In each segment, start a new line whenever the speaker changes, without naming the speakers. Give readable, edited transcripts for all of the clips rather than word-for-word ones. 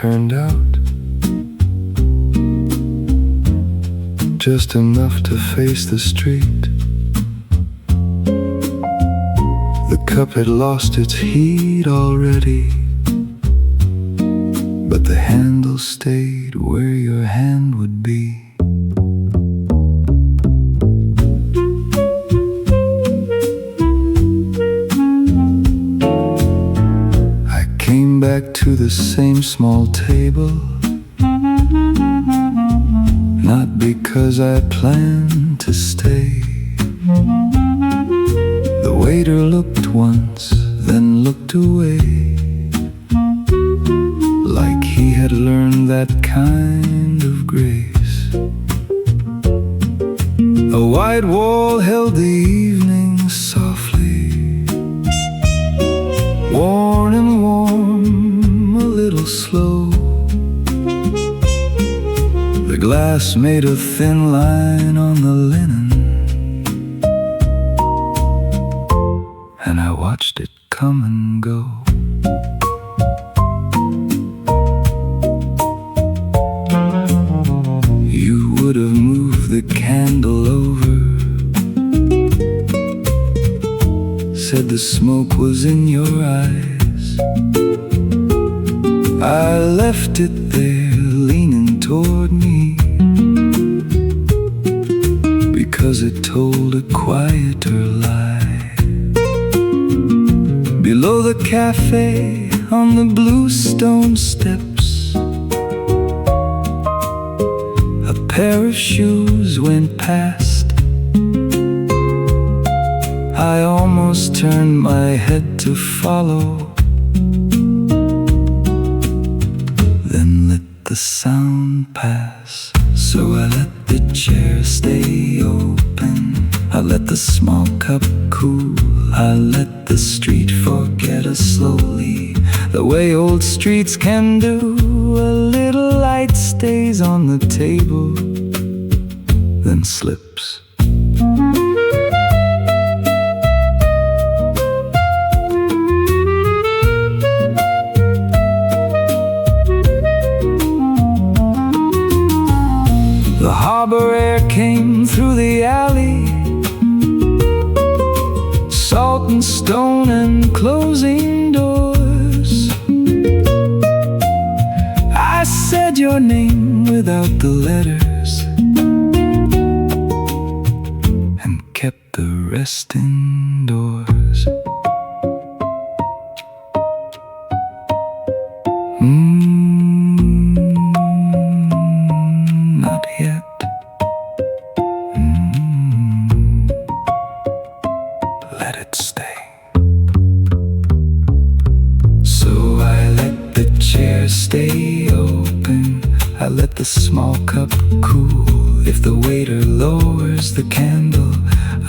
turned out just enough to face the street. The cup had lost its heat already, but the handle stayed where your hand would be. I came back to the same small table, not because I planned to stay. The waiter looked once, then looked away, like he had learned that kind of grace. A white wall held the evening softly, worn and warm, a little slow. The glass made a thin line on the linen, and I watched it come and go. You would have moved the candle over, said the smoke was in your eyes. I left it there leaning toward me, because it told a quieter lie. Below the cafe, on the blue stone steps, a pair of shoes went past. I almost turned my head to follow, then let the sound pass. So I let the chair stay open, I let the small cup cool, I let the street forget us slowly, the way old streets can do. A little light stays on the table, then slips. The harbor air came through the alley, salt and stone and closing doors. I said your name without the letters, and kept the rest indoors. Not yet. Let it stay. So I let the chair stay open, I let the small cup cool. If the waiter lowers the candle,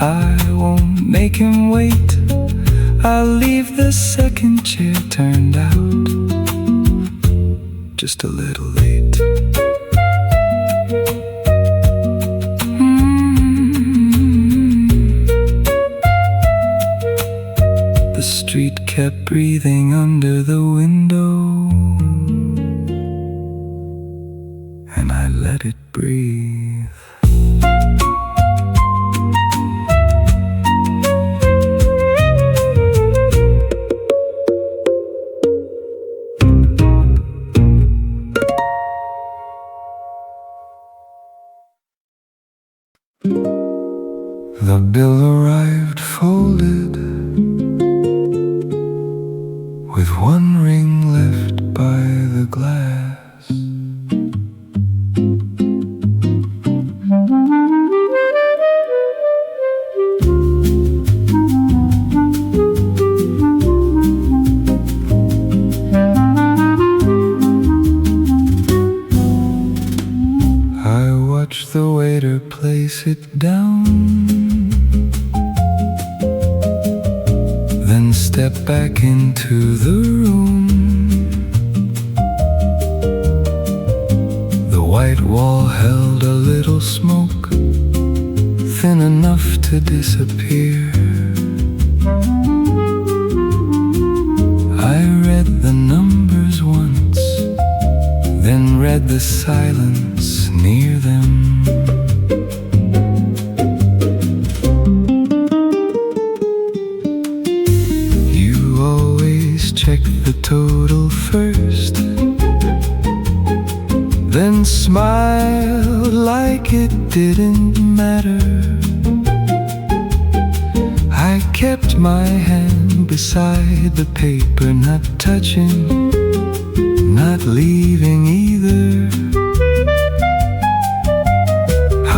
I won't make him wait. I'll leave the second chair turned out just a little late. The street kept breathing under the window, and I let it breathe. The bill arrived folded, with one ring left by the glass. I watched the waiter place it down, then step back into the room. The white wall held a little smoke, thin enough to disappear. I read the numbers once, then read the silence near them. You always check the total first, then smiled like it didn't matter. I kept my hand beside the paper, not touching, not leaving either.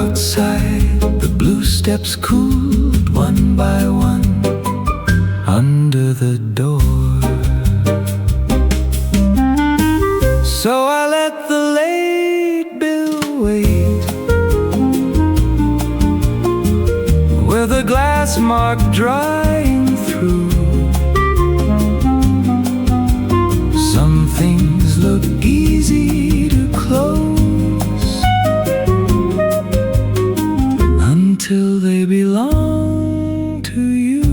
Outside, the blue steps cooled one by one under the door. So I let the late bill wait, with a glass mark drying through. Some things look easy to close until they belong to you.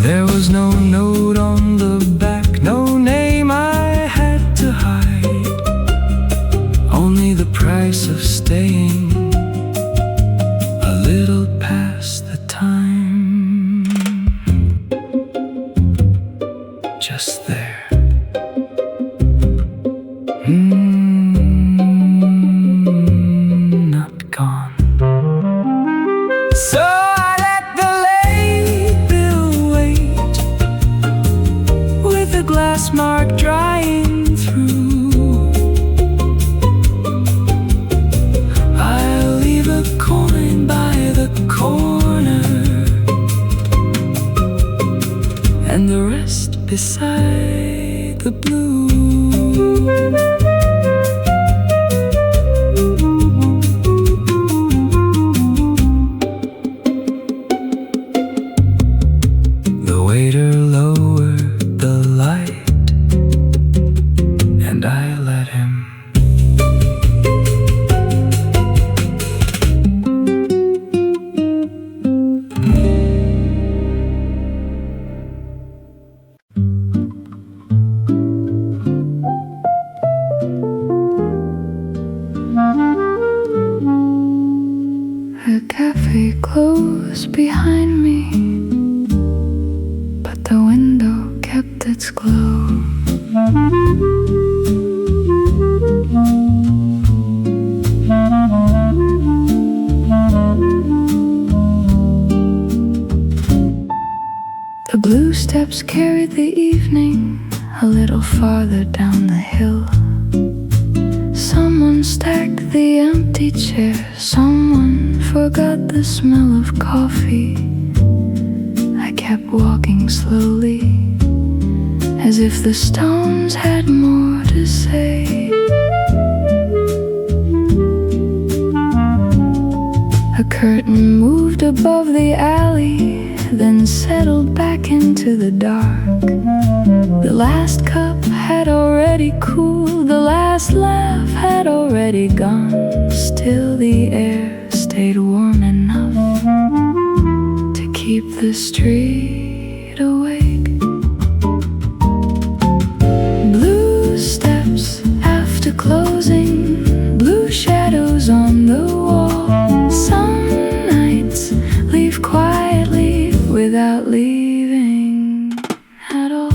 There was no note on the back, no name I had to hide, only the price of staying a little past the time. Just there. Not gone. So I let the late bill wait, with a glass mark drying through. I'll leave a coin by the corner, and the rest beside the blue. The waiter lowered the light, and I let him. The cafe closed behind me, but the window kept its glow. The blue steps carried the evening a little farther down the hill. Someone stacked the empty chairs, someone forgot the smell of coffee. I kept walking slowly, as if the stones had more to say. A curtain moved above the alley, then settled back into the dark. The last cup had already cooled, the last laugh had already gone. Still the air stayed warm enough to keep the street awake. Blue steps after closing, blue shadows on the wall. Some nights leave quietly without leaving at all.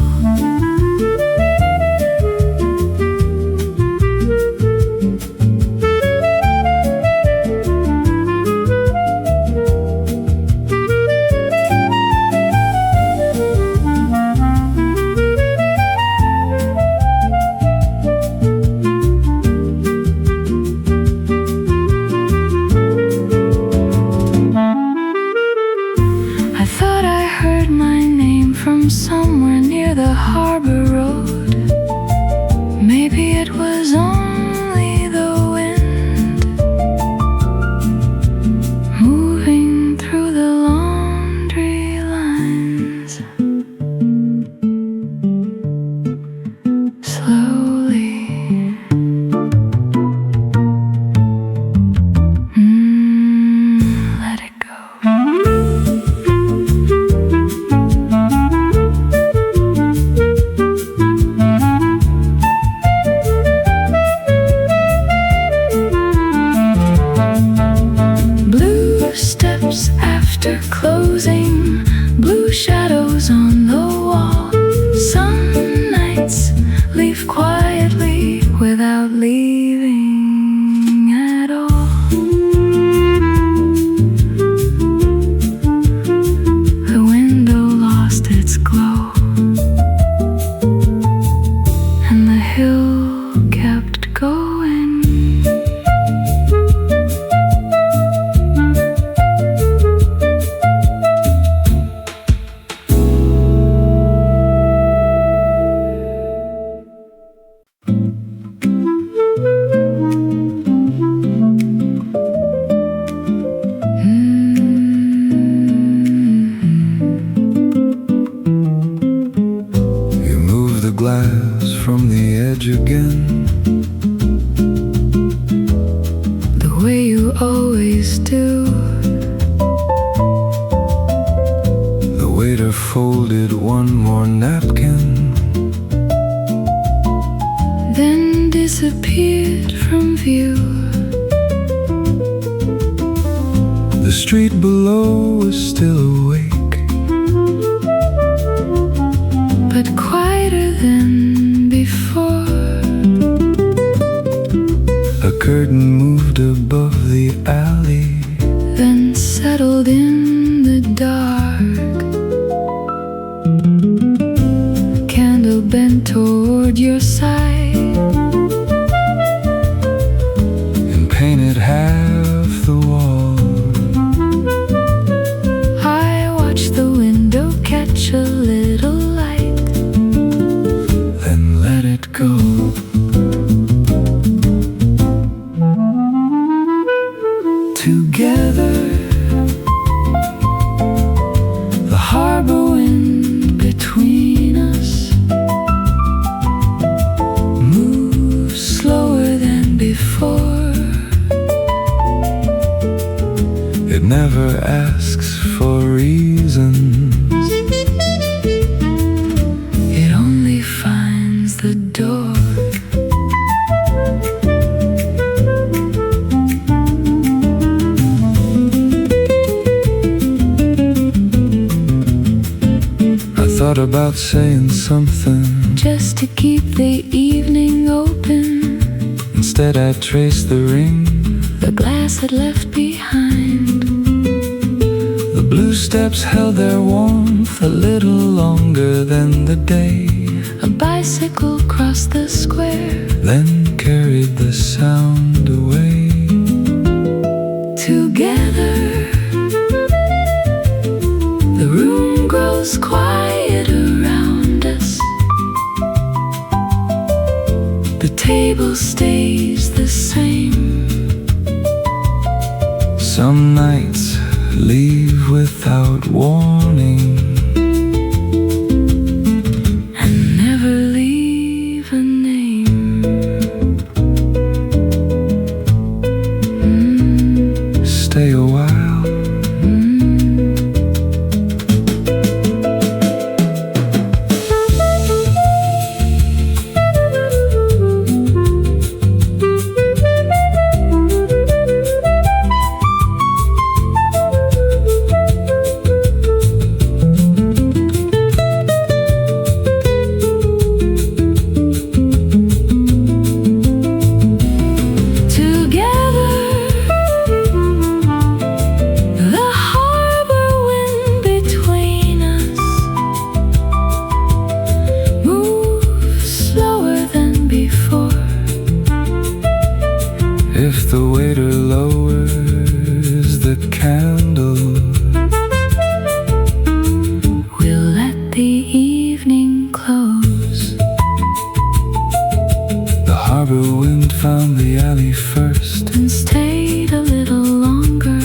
Somewhere near the harbor road. Maybe it was only the wind moving through the laundry lines. the glass from the edge again,
the way you always do.
The waiter folded one more napkin,
then disappeared from view.
The street below was still awake,
but quieter than before.
a curtain moved above the alley,
Then settled in the dark. Candle bent toward your side
and painted half the wall.
I watched the window catch a little light,
Then let it go.
together. The harbor wind between us moves slower than before.
It never asks for reasons,
It only finds the door.
I thought about saying something.
Just to keep the evening open,
Instead I traced the ring,
the glass had left behind.
the blue steps held their warmth a little longer than the day,
A bicycle crossed the square.
then carried the sound away.
Together, the room grows quiet around us. The table stays the same.
Some nights leave without warning,
And never leave a name.
stay a while.
Together, the harbor wind between us moves slower than before.
If the waiter lowers the candle,
We'll let the evening close.
the harbor wind found the alley first,
And stayed a little longer.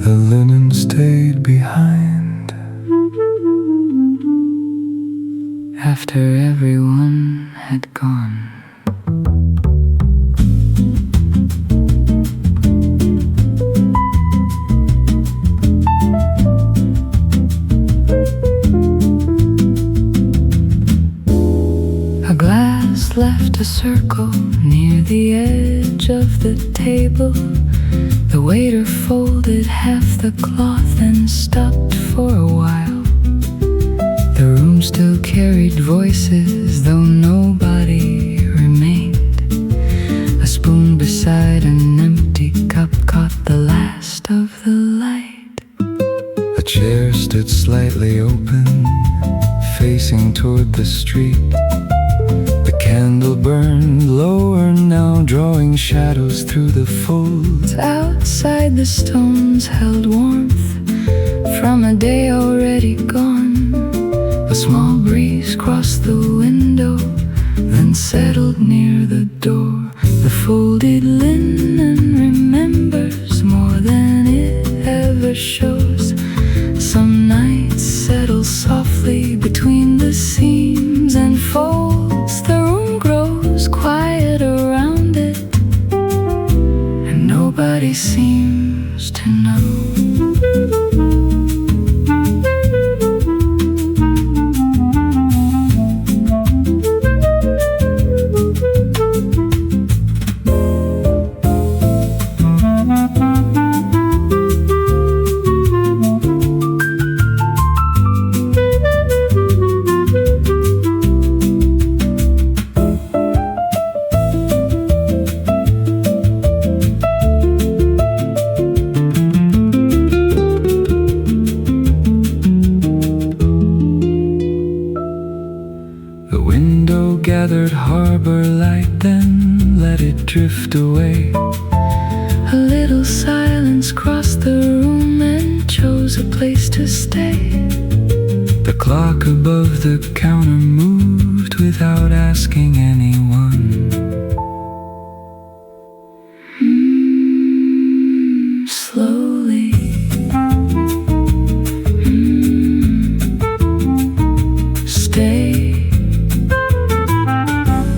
the linen stayed behind.
After everyone had gone. A glass left a circle near the edge of the table. The waiter folded half the cloth and stopped for a while. The room still carried voices, though nobody remained. A spoon beside an empty cup caught the last of the light.
A chair stood slightly open, facing toward the street. The candle burned lower now, drawing shadows through the folds.
Outside, the stones held warmth from a day already gone. A small breeze crossed the window, then settled near the door. The folded linen remembers more than it ever shows. Some nights settle softly between the seams and folds. The room grows quiet around it, and nobody seems to know.
Gathered harbor light, then let it drift away.
A little silence crossed the room and chose a place to stay.
The clock above the counter moved without asking anyone.
Slowly. Stay.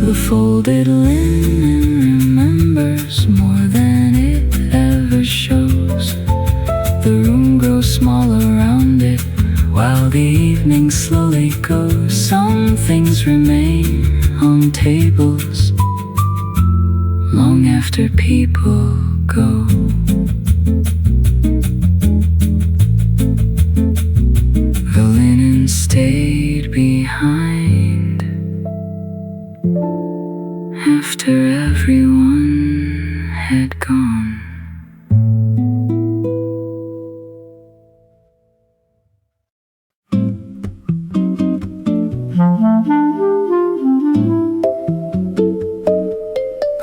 The folded linen remembers more than it ever shows. The room grows small around it while the evening slowly goes. Some things remain on tables long after people go. The linen stayed behind after everyone had gone.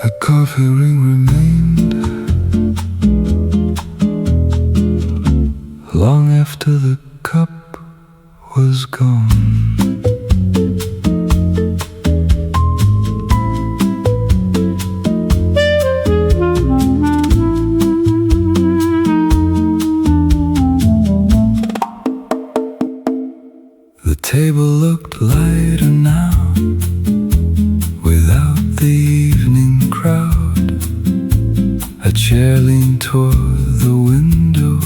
A coffee ring remained long after the cup was gone. The table looked lighter now, without the evening crowd. A chair leaned toward the window,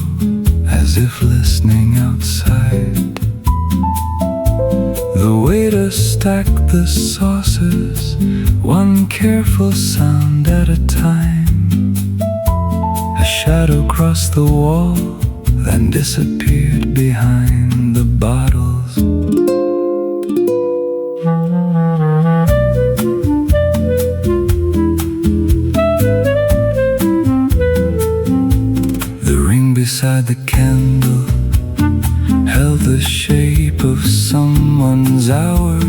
as if listening outside. The waiter stacked the sauces, one careful sound at a time. A shadow crossed the wall, then disappeared behind the bottles. The ring beside the candle held the shape of someone's hour.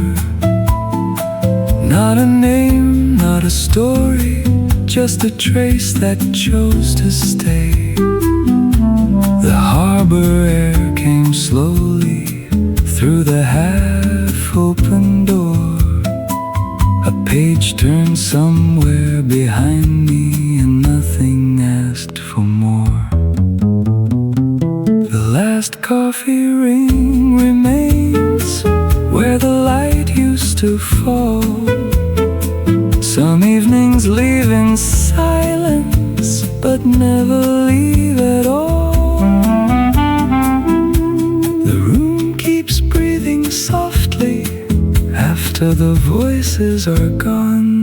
Not a name, not a story, just a trace that chose to stay. The harbor air came slowly through the half-open door. A page turned somewhere behind me, and nothing asked for more. The last coffee ring remains where the light used to fall. Some evenings leave in silence, but never leave at all. The room keeps breathing softly after the voices are gone.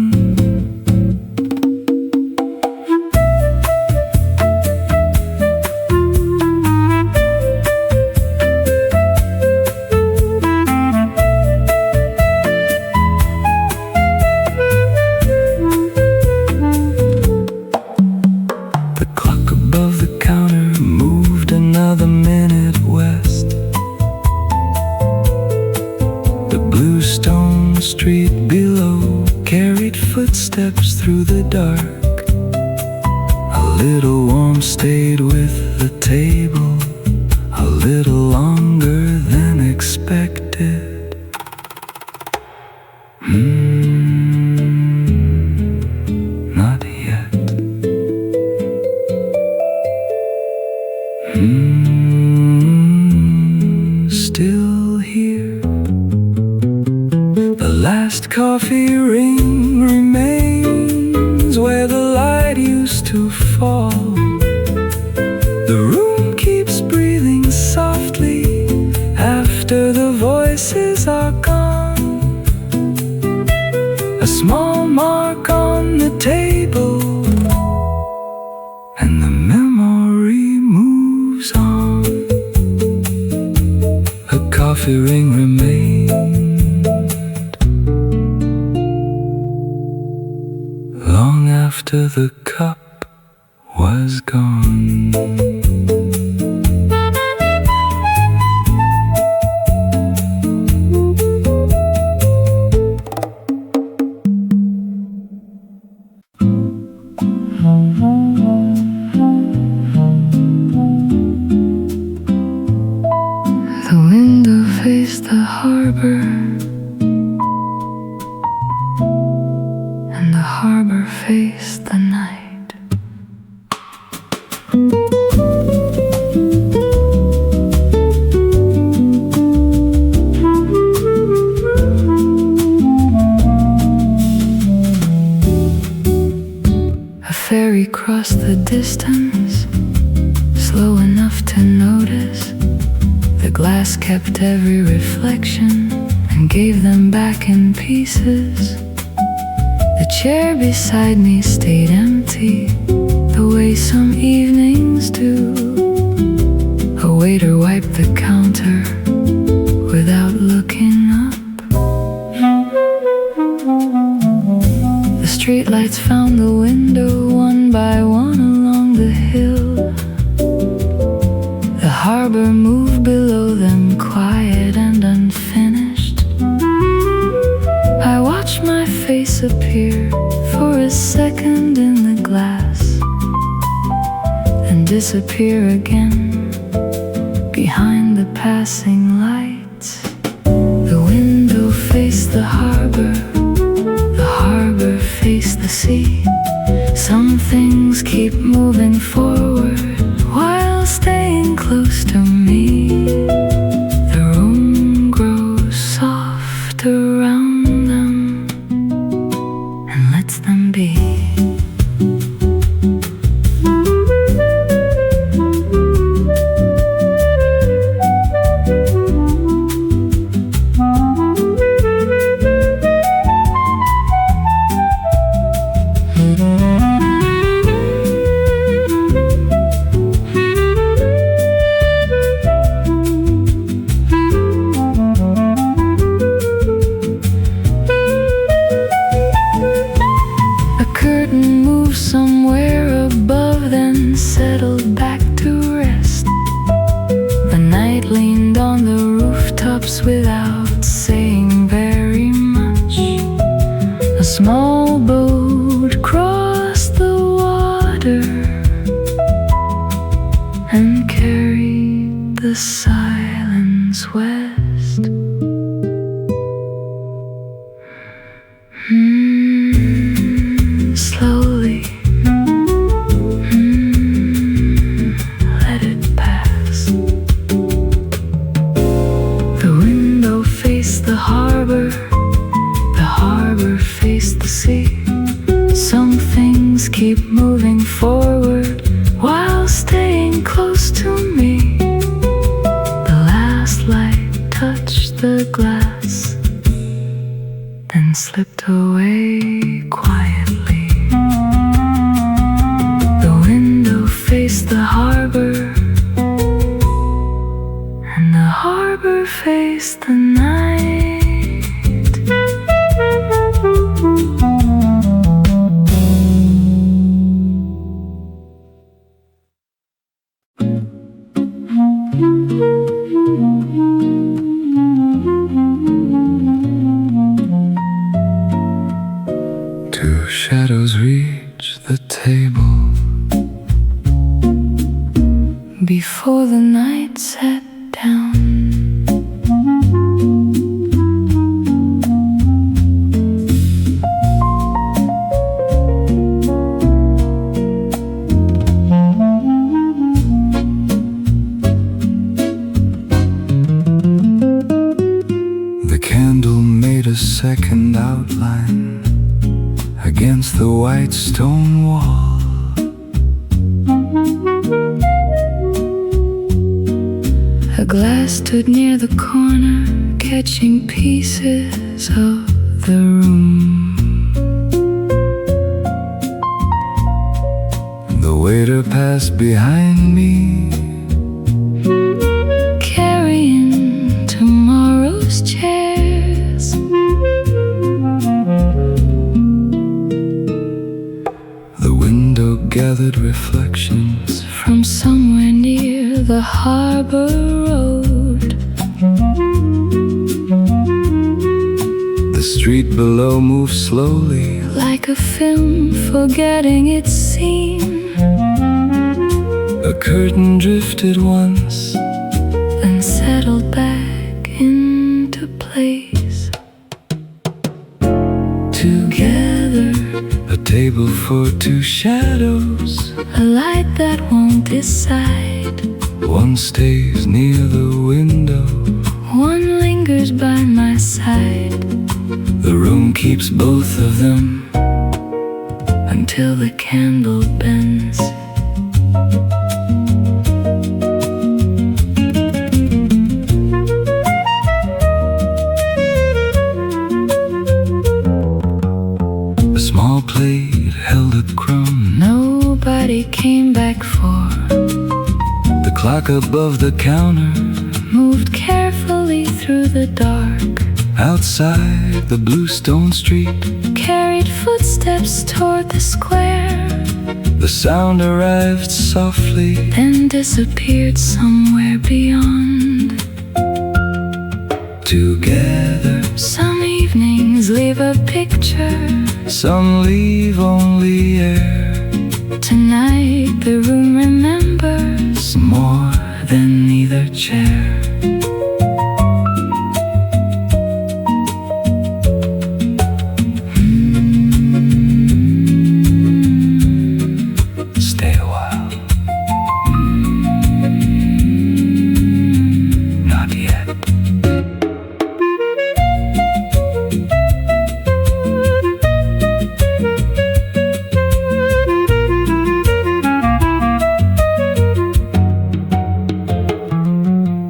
Street below carried footsteps through the dark. A little warmth stayed with the table, a little longer than expected. Not coffee ring remains where the light used to fall. The room keeps breathing softly after the voices are gone. A small mark on the table, and the memory moves on. A coffee ring remained long after the cup was gone.
The window faced the harbor, and the harbor faced the night. A ferry crossed the distance, slow enough to notice. The glass kept every reflection and gave them back in pieces. The chair beside me stayed empty, the way some evenings do. A waiter wiped the counter without looking up. The streetlights found the window one by one along the hill. The harbor moved below them, quiet and unfinished. I watched my face appear for a second in the glass, and disappear again behind the passing lights. The window faced the harbor faced the sea. Some things keep moving forward while staying close to me. The room grows soft around them and lets them be. Somewhere above, then settled back to rest. The night leaned on the rooftops without saying very much. A small boat crossed the water and carried the silence west. Slowly the harbor faced the sea. Some things keep moving forward while staying close to me. The last light touched the glass, then slipped away quietly. The window faced the harbor, and the harbor faced the night.
Two shadows reach the table
before the night sat down.
The candle made a second outline
stood near the corner, catching pieces of the room.
The waiter passed behind me,
carrying tomorrow's chairs.
the window gathered reflections
From somewhere near the harbor road,
The street below moved slowly,
like a film forgetting its scene.
a curtain drifted once,
Then settled back into place. Together,
a table for two shadows.
a light that won't decide.
One stays near the window,
One lingers by my side
the room keeps both of them.
until the candle bends.
A small plate held a crumb.
Nobody came back for.
The clock above the counter,
Moved carefully through the dark,
outside the blue stone street,
carried footsteps toward the square,
the sound arrived softly.
then disappeared somewhere beyond.
Together,
Some evenings leave a picture.
some leave only air.
Tonight the room remembers
More than either chair. Stay a while. Not yet.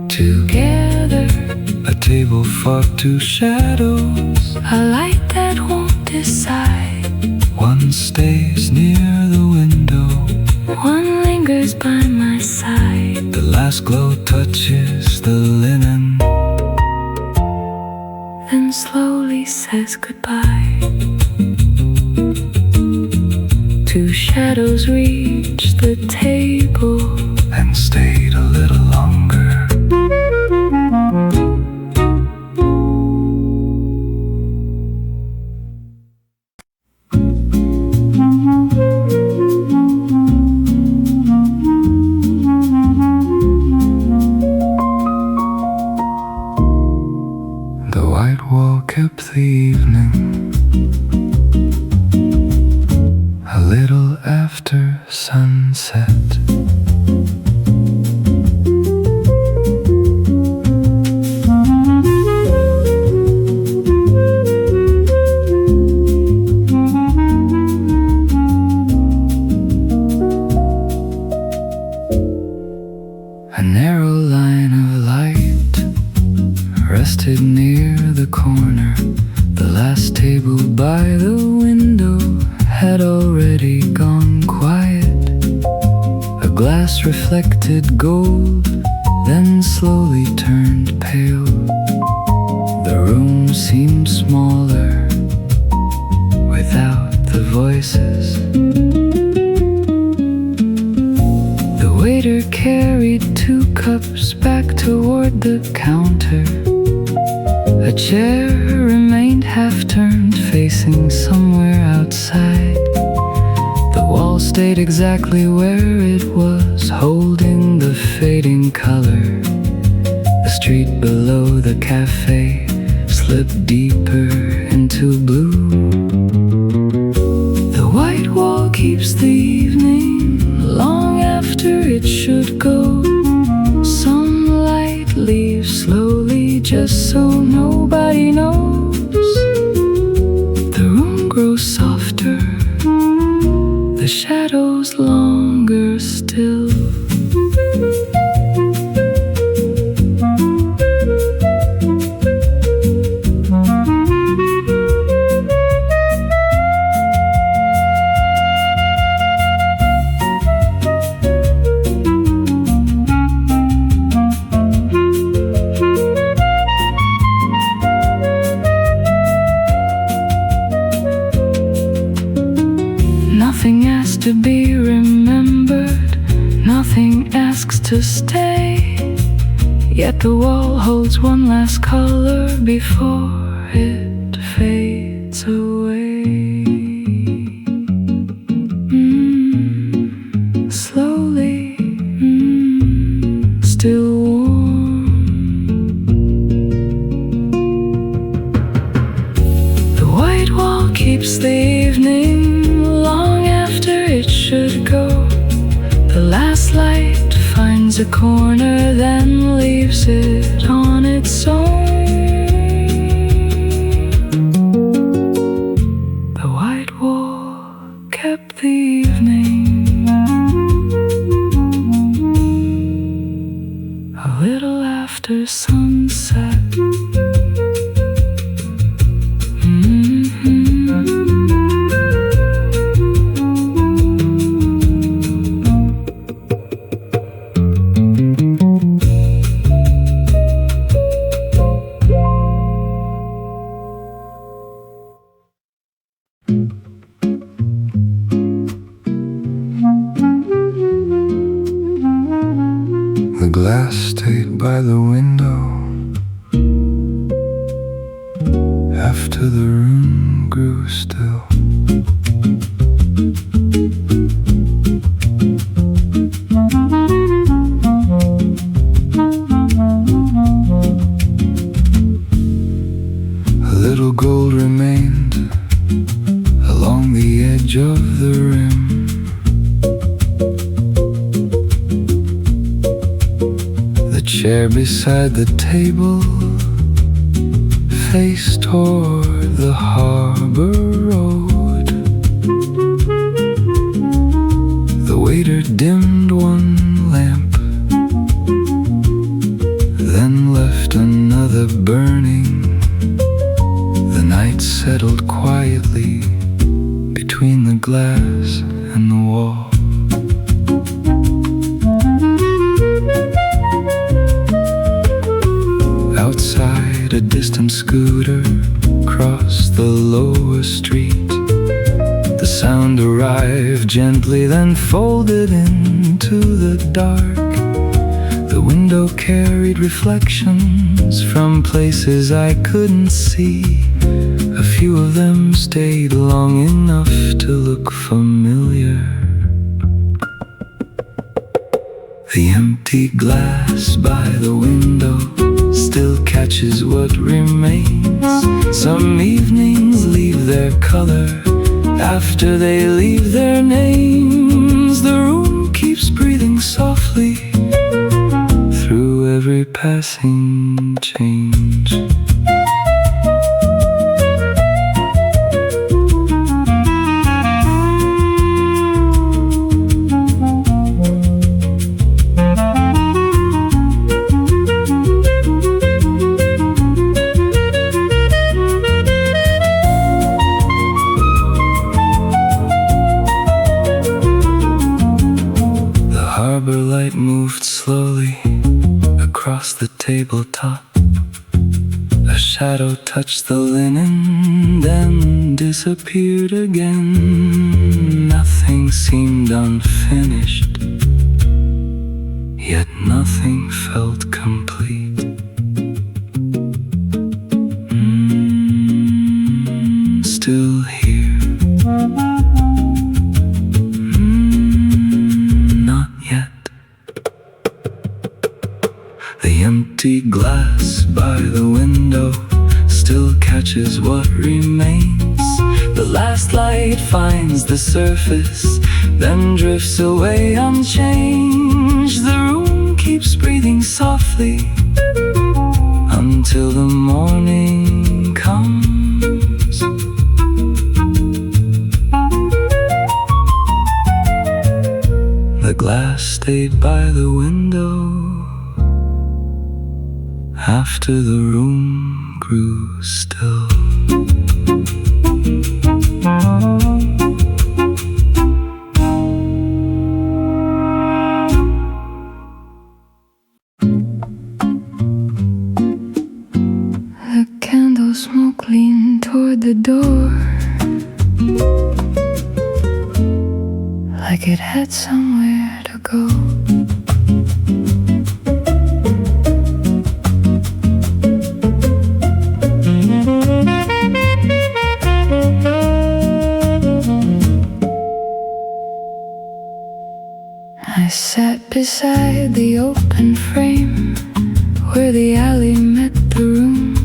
together,
A table for two shadows.
a light that won't decide.
One stays near the window,
One lingers by my side.
the last glow touches the linen.
Then slowly says goodbye. Two shadows reach the table,
And stayed a little longer. The white wall kept the evening a little after sunset. A narrow line of light rested near the corner. The last table by the window had already gone quiet. A glass reflected gold, then slowly turned pale. The room seemed smaller without the voices. The waiter carried 2 cups back toward the counter. A chair remained half-turned, facing somewhere outside. The wall stayed exactly where it was, holding the fading color. The street below the cafe slipped deeper into blue. The white wall keeps the evening long after it should go. Some light leaves slowly just so nobody knows. The room grows softer, the shadows longer still.
be remembered, nothing asks to stay. Yet the wall holds one last color before it fades away. Slowly, still warm. The white wall keeps the evening long after it should go. The last light finds a corner, then leaves it on its own. The white wall kept the evening a little after sunset.
The glass stayed by the window after the room grew still. A little gold remained along the edge of the rim. The chair beside the table faced toward the harbor road. The waiter dimmed one lamp, then left another burning. The night settled quietly between the glass and the wall. Outside, a distant scooter crossed the lower street. The sound arrived gently, then folded into the dark. The window carried reflections from places I couldn't see. A few of them stayed long enough to look familiar. The empty glass by the window still catches what remains. Some evenings leave their color after they leave their names. The room keeps breathing softly through every passing change. Harbor light moved slowly across the tabletop. A shadow touched the linen, then disappeared again. Nothing seemed unfinished, yet nothing felt complete. Still here. The empty glass by the window still catches what remains. The last light finds the surface, then drifts away unchanged. The room keeps breathing softly until the morning comes. The glass stayed by the window after the room grew still.
The candle smoke leaned toward the door, like it had somewhere to go. I sat beside the open frame where the alley met the room.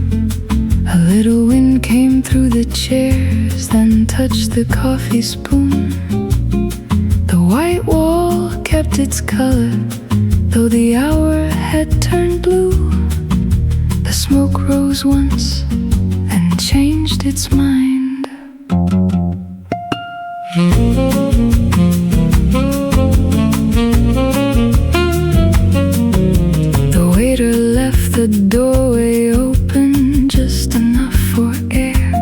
A little wind came through the chairs, then touched the coffee spoon. The white wall kept its color, though the hour had turned blue. The smoke rose once and changed its mind. The waiter left the doorway open just enough for air.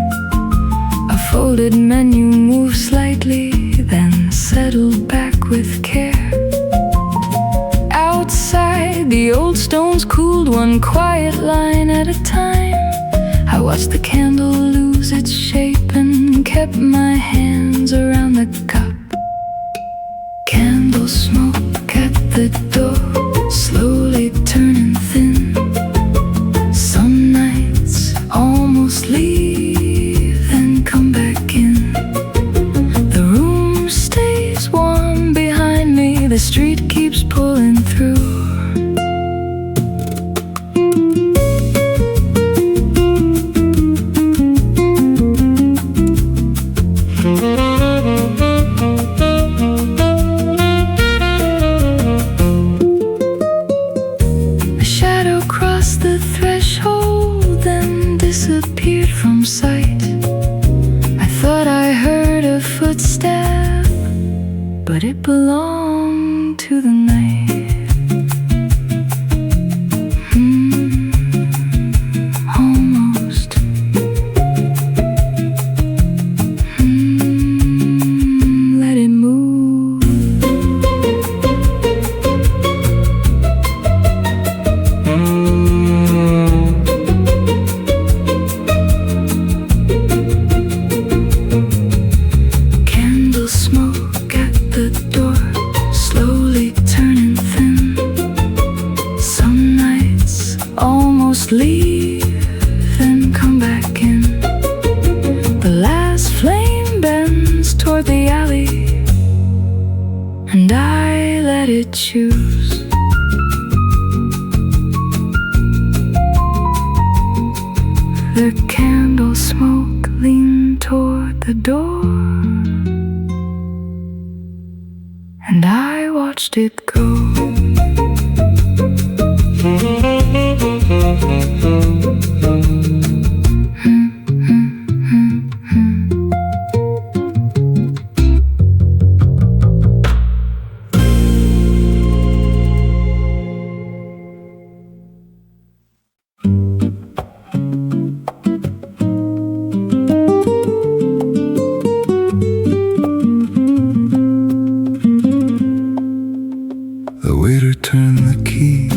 A folded menu moved slightly, then settled back with care. Outside, the old stones cooled one quiet line at a time. I watched the candle lose its shape and kept my hands around the cup. Candle smoke at the door, slowly turning thin. Some nights almost leave, then come back in. The room stays warm behind me, the street keeps pulling through. A shadow crossed the threshold, then disappeared from sight. I thought I heard a footstep, but it belonged to the night. Almost. Let it move. Candle smoke at the door, slowly turning thin. Some nights almost leave, then come back in. The last flame bends toward the alley, and I let it choose. The candle smoke leaned toward the door, and I watched it go.
The waiter turned the key,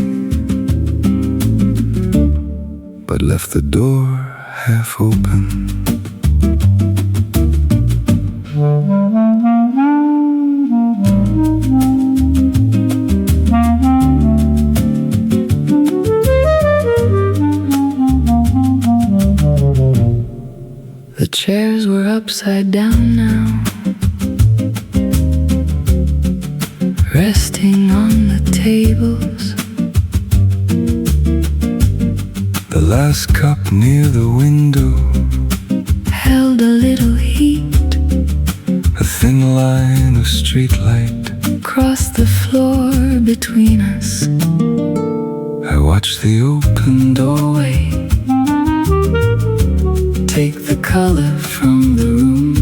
but left the door half open.
The chairs were upside down now, resting on the tables.
The last cup near the window,
Held a little heat,
a thin line of streetlight.
crossed the floor between us.
I watched the open doorway
Take the color from the room.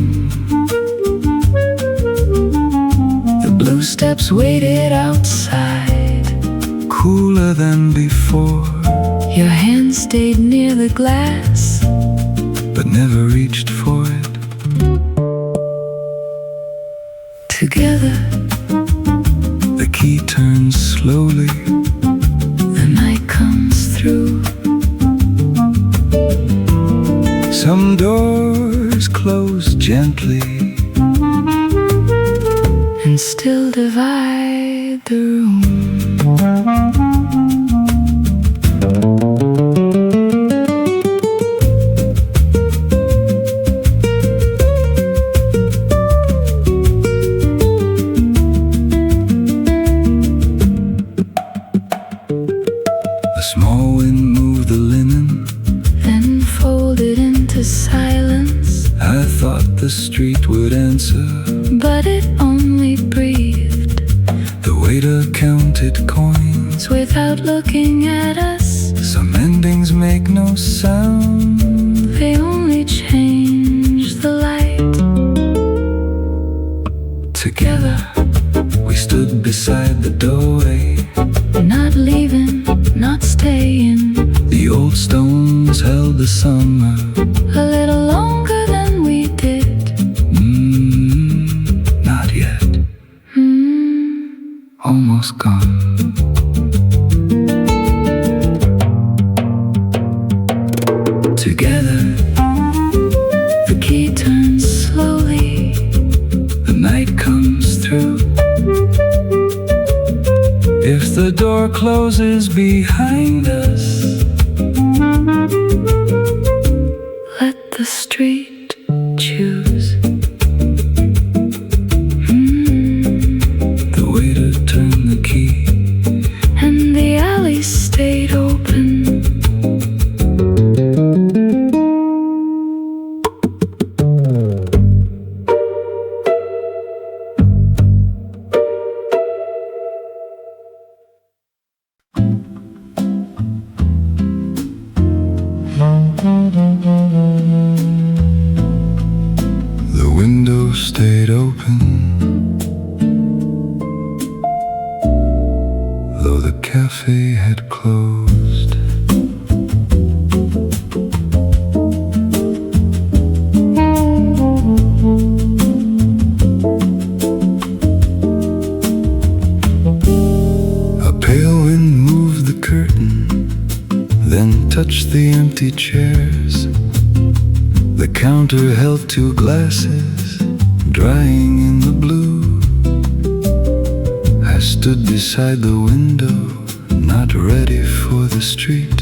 The blue steps waited outside.
cooler than before,
Your hand stayed near the glass,
but never reached for it.
together
The key turns slowly,
the night comes through.
some doors close gently,
And still divide the room.
A small wind moved the linen,
Then folded into silence,
I thought the street would answer.
but it only breathed
The waiter counted coins.
without looking at us.
Some endings make no sound.
They only change the light.
Together we stood beside the doorway.
Not leaving, not staying,
The old stones held the summer.
a little longer than we did.
Not yet. Almost gone. Together
The key turns slowly.
the night comes through. If the door closes behind us,
Let the street choose.
the waiter turned the key.
And the alley stayed open.
The window stayed open, though the cafe had closed. A pale wind moved the curtain, then touched the empty chairs. The counter held two glasses, drying in the blue. I stood beside the window, not ready for the street.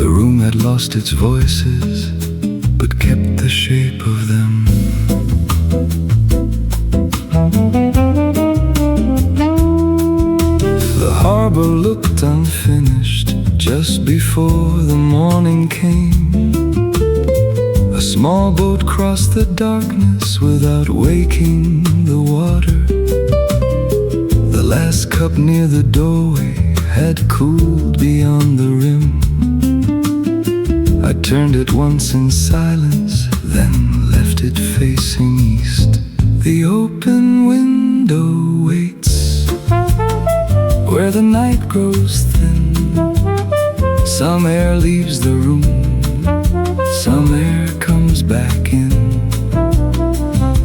The room had lost its voices, but kept the shape of them. The harbor looked unfinished just before the morning came. A small boat crossed the darkness without waking the water. The last cup near the doorway had cooled beyond the rim. I turned it once in silence, then left it facing east. The open window waits where the night grows thin. Some air leaves the room, some air comes back in.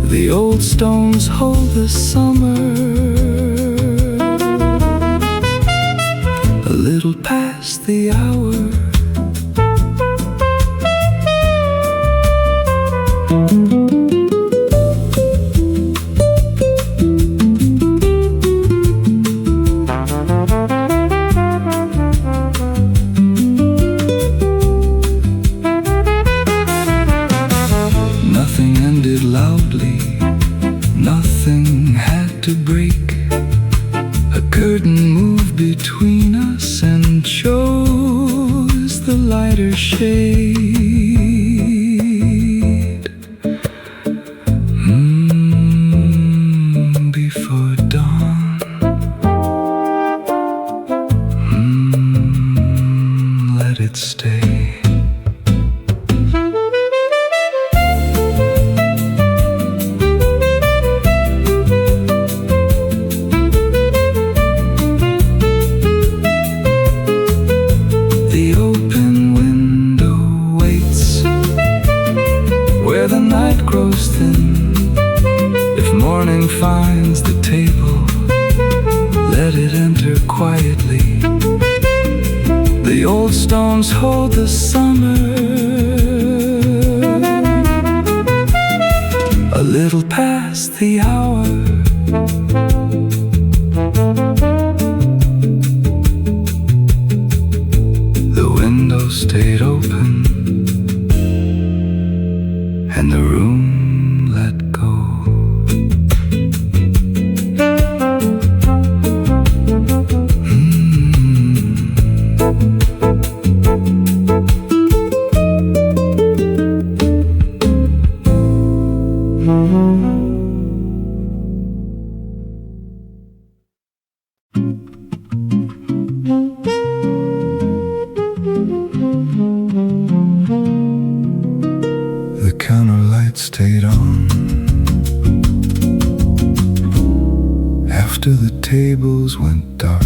The old stones hold the summer, a little past the hour. Nothing ended loudly, nothing had to break. A curtain moved between us and chose the lighter shade. Before dawn. Let it stay. The open window waits where the night grows thin. If morning finds the table, let it enter quietly. The old stones hold the summer, a little past the hour. after the tables went dark.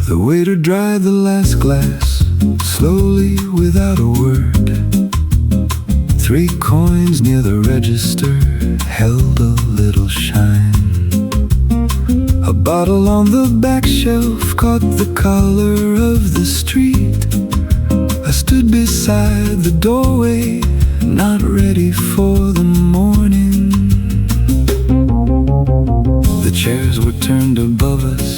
The waiter dried the last glass slowly without a word. 3 coins near the register held a little shine. A bottle on the back shelf caught the color of the street. I stood beside the doorway, not ready for the morning. The chairs were turned above us,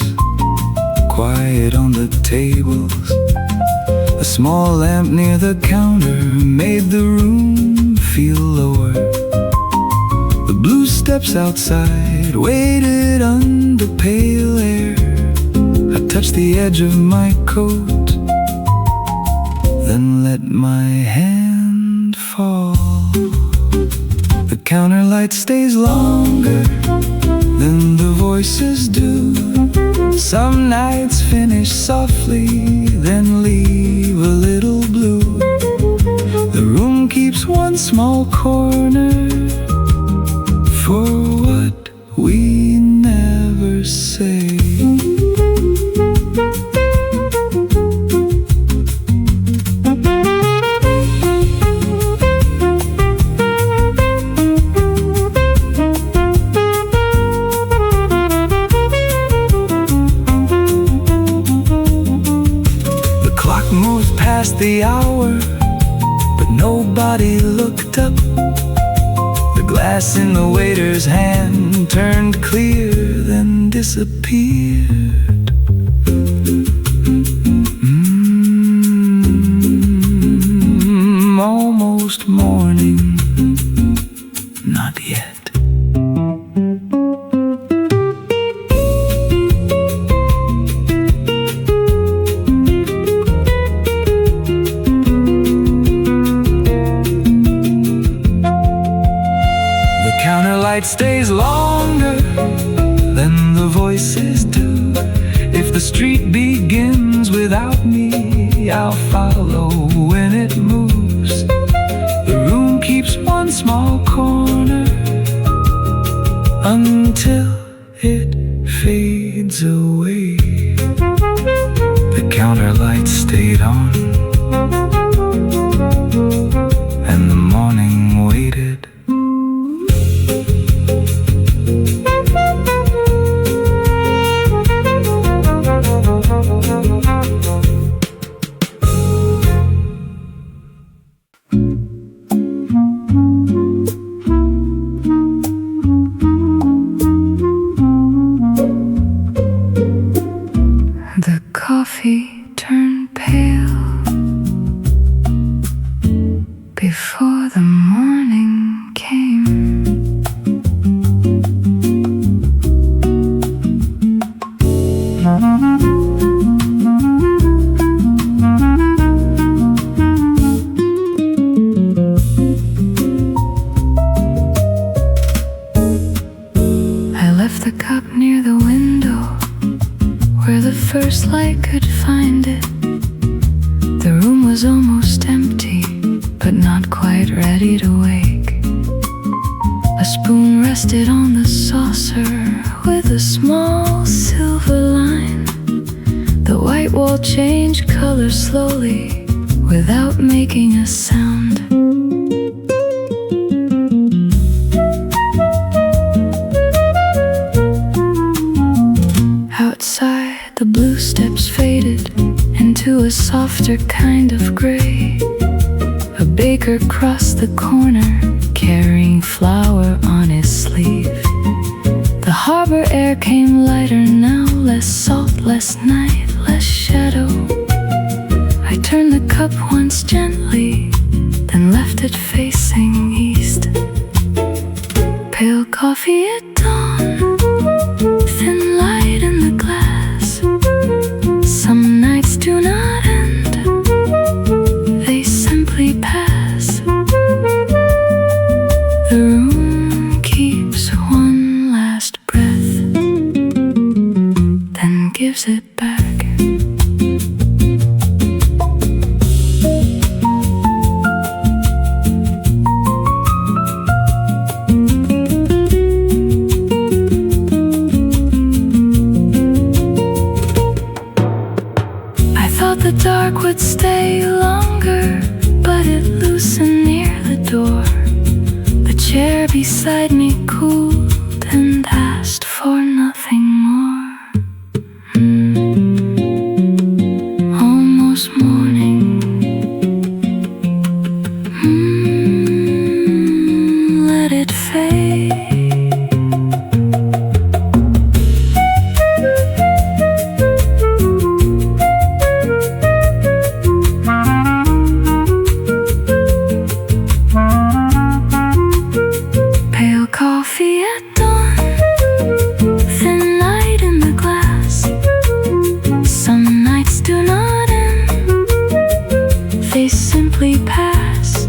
quiet on the tables. A small lamp near the counter made the room feel lower. The blue steps outside waited under pale air. I touched the edge of my coat, then let my hand fall. The counter light stays longer than the voices do. Some nights finish softly, then leave a little blue. The room keeps one small corner for what we never say. The hour, but nobody looked up. The glass in the waiter's hand turned clear, then disappeared. Almost morning, not yet. Light stays longer than the voices do. If the street begins without me, I'll follow when it moves. The room keeps one small corner until it fades away. The counter light stayed on, and the morning waited.
Coffee turned pale before the morning came. I left the cup near the window where the first light could find it. The room was almost empty, but not quite ready to wake. A spoon rested on the saucer with a small silver line. The white wall changed color slowly without making a sound. Outside, the blue steps faded into a softer kind of gray. A baker crossed the corner, carrying flour on his sleeve. The harbor air came lighter now, less salt, less night, less shadow. I turned the cup once gently, then left it facing east. Pale coffee at dawn, thin light in the glass. Some nights do not end, they simply pass. The room keeps one last breath gives it back. I thought the dark would stay longer, but it loosened near the door. The chair beside me cooled and asked for nothing more. Almost morning. Let it fade. Pale coffee at dawn, thin light in the glass. Some nights do not end, they simply pass.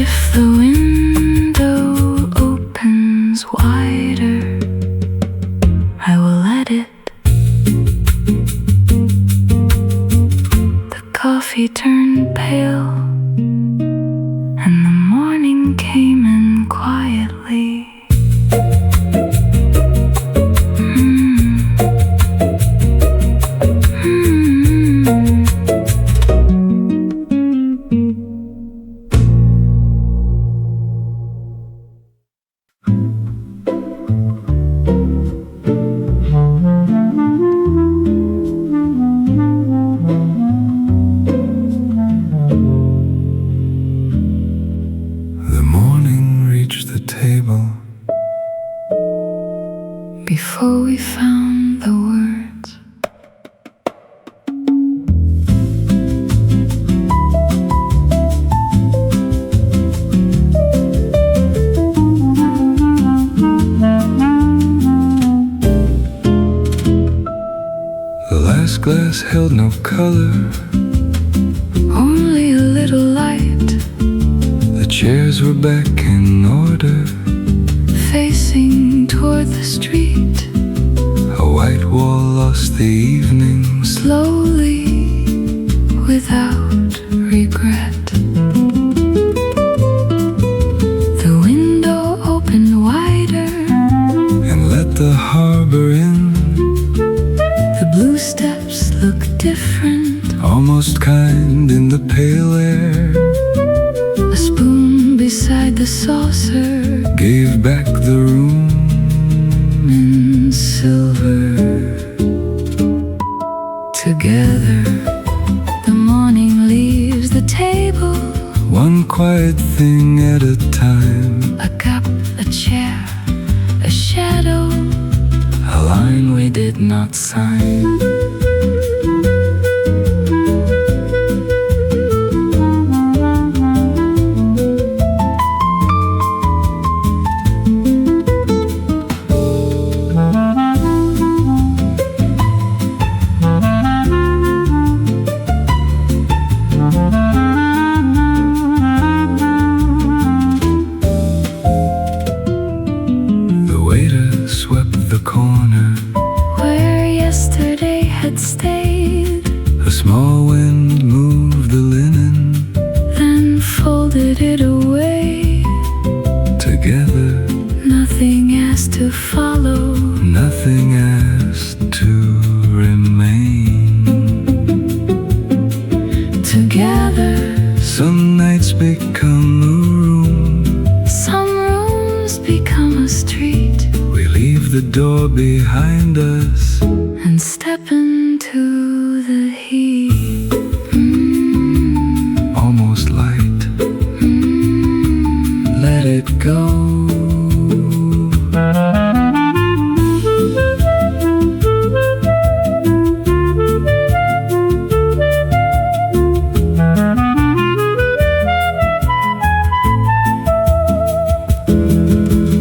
If the window opens wider, I will let it. The coffee turned pale, and the morning came in quietly.
The morning reached the table.
Before we found the words,
The last glass held no color.
only a little light,
The chairs were back in order.
facing toward the street.
A white wall lost the evening.
Slowly, without regret, the window opened wider.
And let the harbor in.
The blue steps look different.
Almost kind in the pale air.
A spoon beside the saucer
Gave back the room.
in silver. Together, the morning leaves the table.
One quiet thing at a time.
A cup, a chair, a shadow,
A line we did not sign. The waiter swept the corner.
where yesterday had stayed,
A small wind moved the linen.
then folded it away.
Together,
Nothing asked to follow,
nothing asked to remain.
together.
Some nights become a room.
Some rooms become a street,
We leave the door behind us.
and step into the heat.
Almost light. Let it go.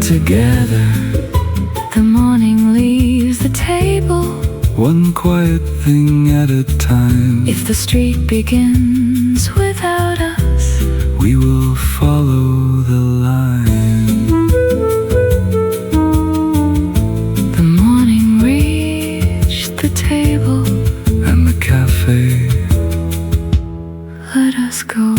Together,
The morning leaves the table.
one quiet thing at a time.
If the street begins without us,
We will follow the line.
the morning reads table
and the cafe.
let us go.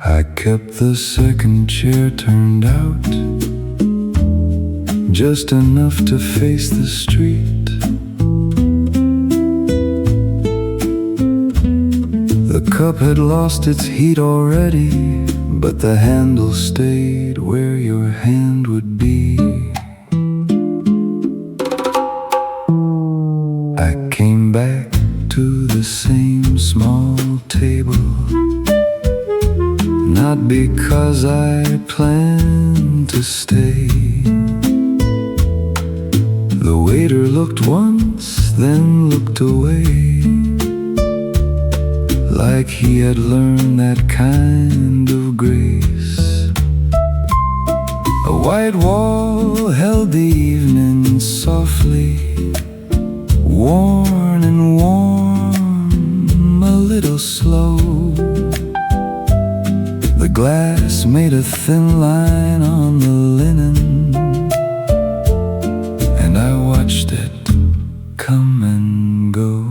I kept the second chair turned out just enough to face the street. The cup had lost its heat already, but the handle stayed where your hand would be. I came back to the same small table, not because I planned to stay. The waiter looked once, then looked away, like he had learned that kind of grace. A white wall held the evening softly, worn and warm, a little slow. The glass made a thin line on the linen, and I watched it come and go.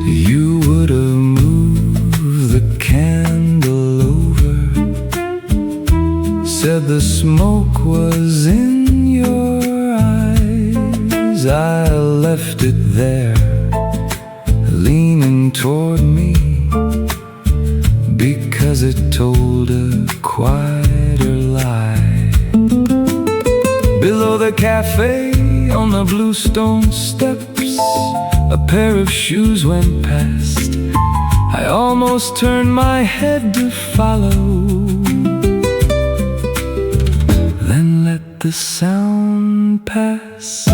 You would have moved the candle over, said the smoke was in your eyes. I left it there, leaning toward me, because it told a quieter lie. Below the cafe, on the blue stone steps, a pair of shoes went past. I almost turned my head to follow, then let the sound pass.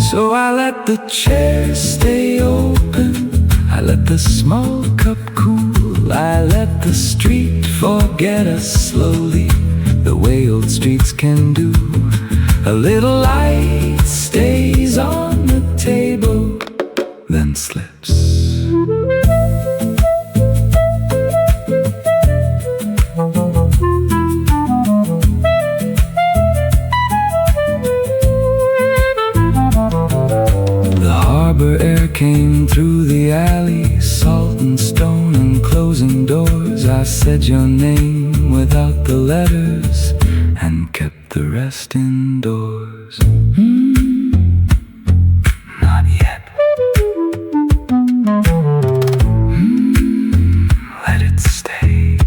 So I let the chair stay open, I let the small cup cool, I let the street forget us slowly, the way old streets can do. A little light stays on the table, then slips. Harbor air came through the alley, salt and stone and closing doors. I said your name without the letters and kept the rest indoors. Not yet. Let it stay.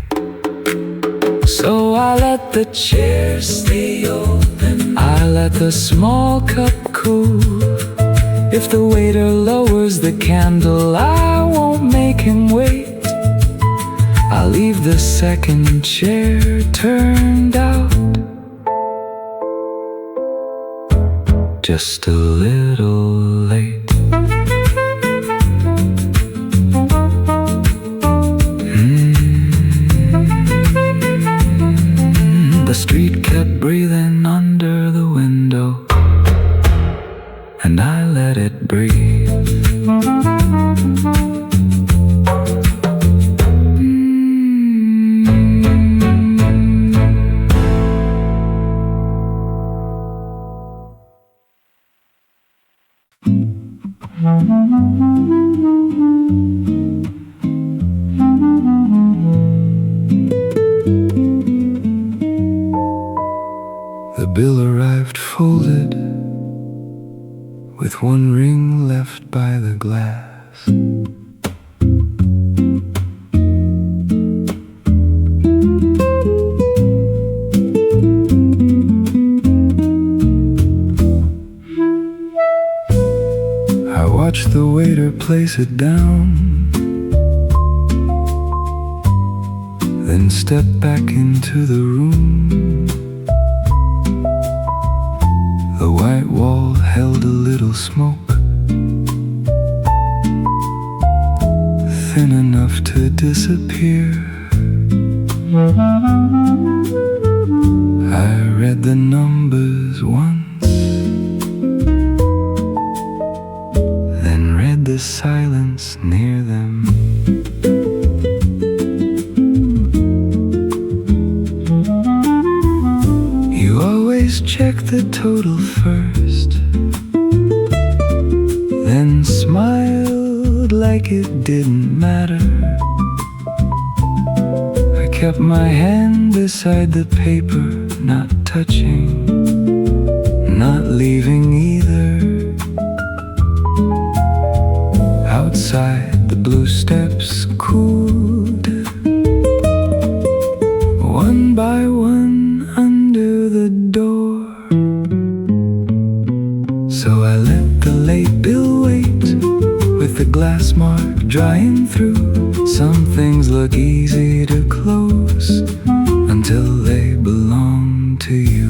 So I let the chair stay open, I let the small cup cool. If the waiter lowers the candle, I won't make him wait. I'll leave the second chair turned out just a little late. The street kept breathing under the window, and I let it breathe. The bill arrived folded, with one ring left by the glass. I watched the waiter place it down, then step back into the room. The inhaled a little smoke, thin enough to disappear. I read the numbers once, then read the silence near them. You always check the total first, then smiled like it didn't matter. I kept my hand beside the paper, not touching, not leaving either. Outside the blue steps cooled, one by one under the door. So I let the late bill wait, with the glass mark drying through. Some things look easy to close until they belong to you.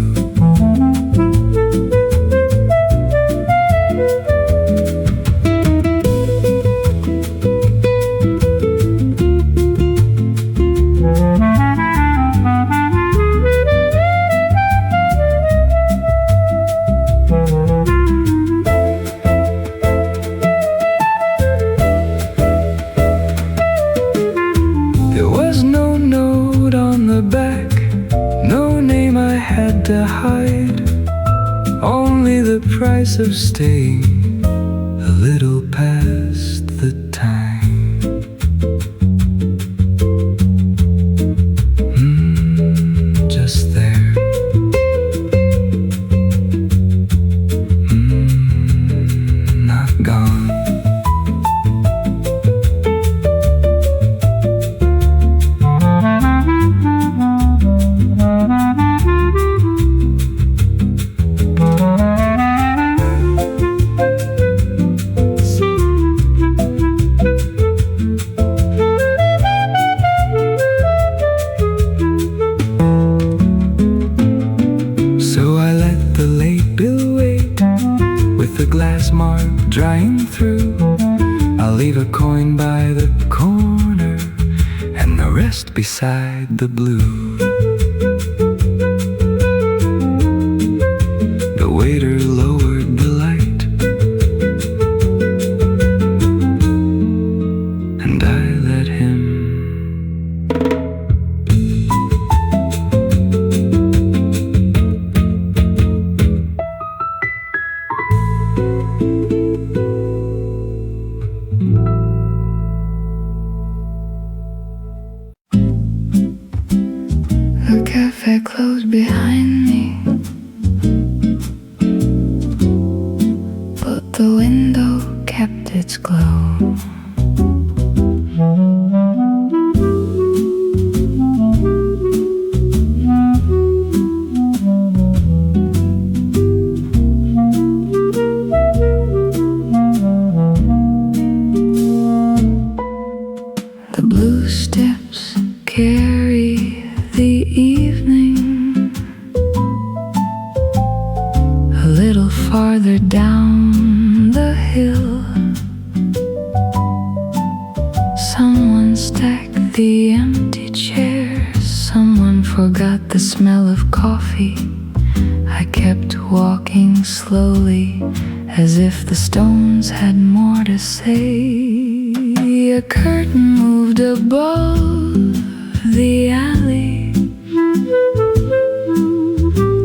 To hide, only the price of staying a little past the time. Just there. Not gone. Glass mark drying through. I'll leave a coin by the corner and the rest beside the blue. The waiter lowered the light, and I let him.
The cafe closed behind me, but the window kept its glow. The blue steps carry the evening a little farther down the hill. Someone stacked the empty chairs, someone forgot the smell of coffee. I kept walking slowly, as if the stones had more to say. A curtain moved above the alley,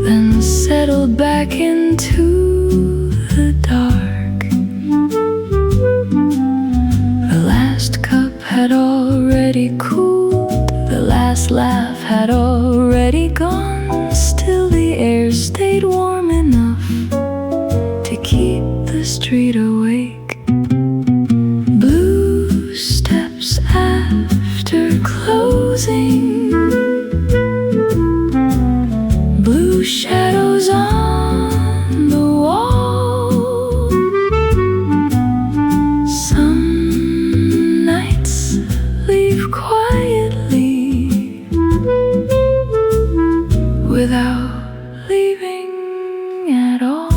then settled back into the dark. The last cup had already cooled, the last laugh had already gone. Still the air stayed warm enough to keep the street awake. Blue steps after closing, blue shadows on the wall. Some nights leave quietly without leaving at all.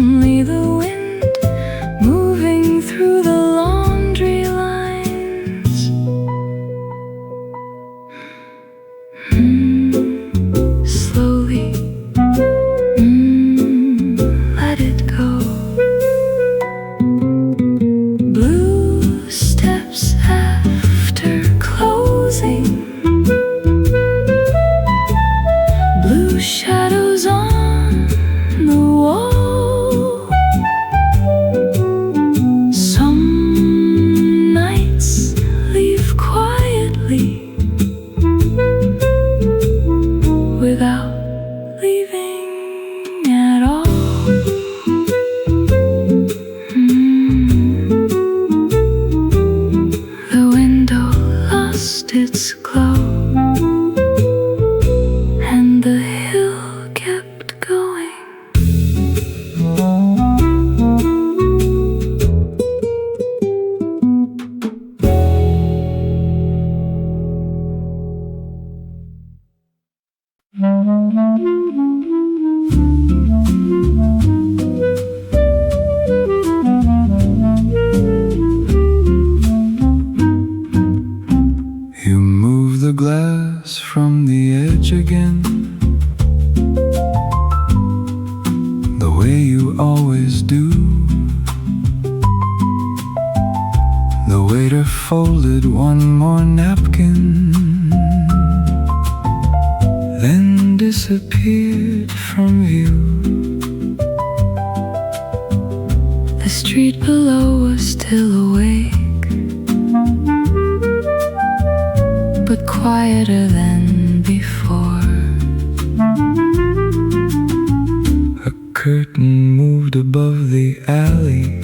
only the wind moving through the laundry lines. Slowly, let it go. Blue steps after closing, blue shadows on the wall. Some nights leave quietly without leaving at all. The window lost its glow, and the hill kept going.
You move the glass from the edge again, the way you always do. The waiter folded one more napkin, then disappeared from view.
The street below was still awake, but quieter than before.
A curtain moved above the alley,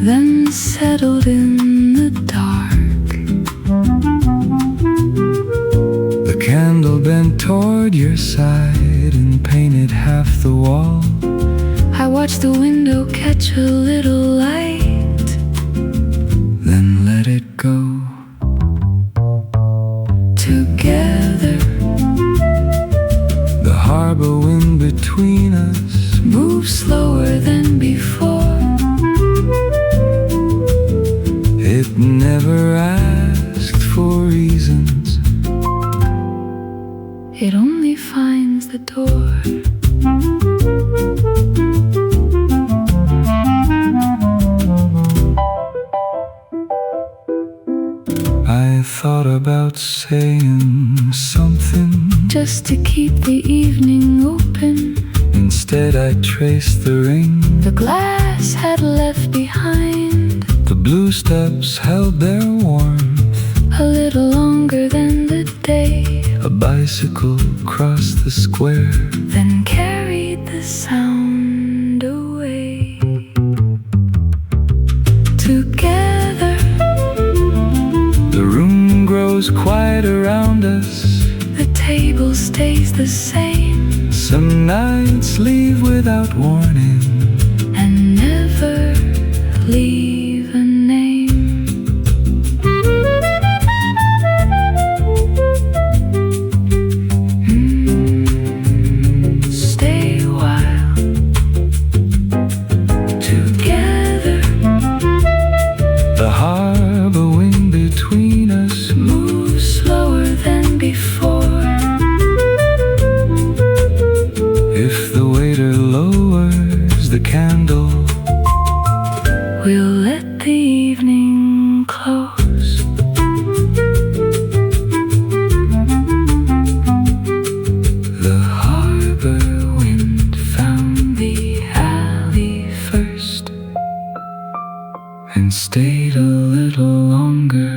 Then settled in the dark.
the candle bent toward your side and painted half the wall.
I watched the window catch a little light,
Then let it go.
together
The harbor wind between us
move slower than before.
it never asked for reasons.
It only finds the door.
I thought about saying something.
Just to keep the evening open,
Instead I traced the ring.
the glass had left behind
The blue steps held their warmth.
a little longer than the day,
A bicycle crossed the square.
then carried the sound away. Together,
The room grows quiet around us.
the table stays the same,
Some nights leave without warning.
and never leave a name. Stay a while together.
The harbor wind between us
Move slower than before.
If the waiter lowers the candle,
We'll let the evening close.
the harbor wind found the alley first and stayed a little longer.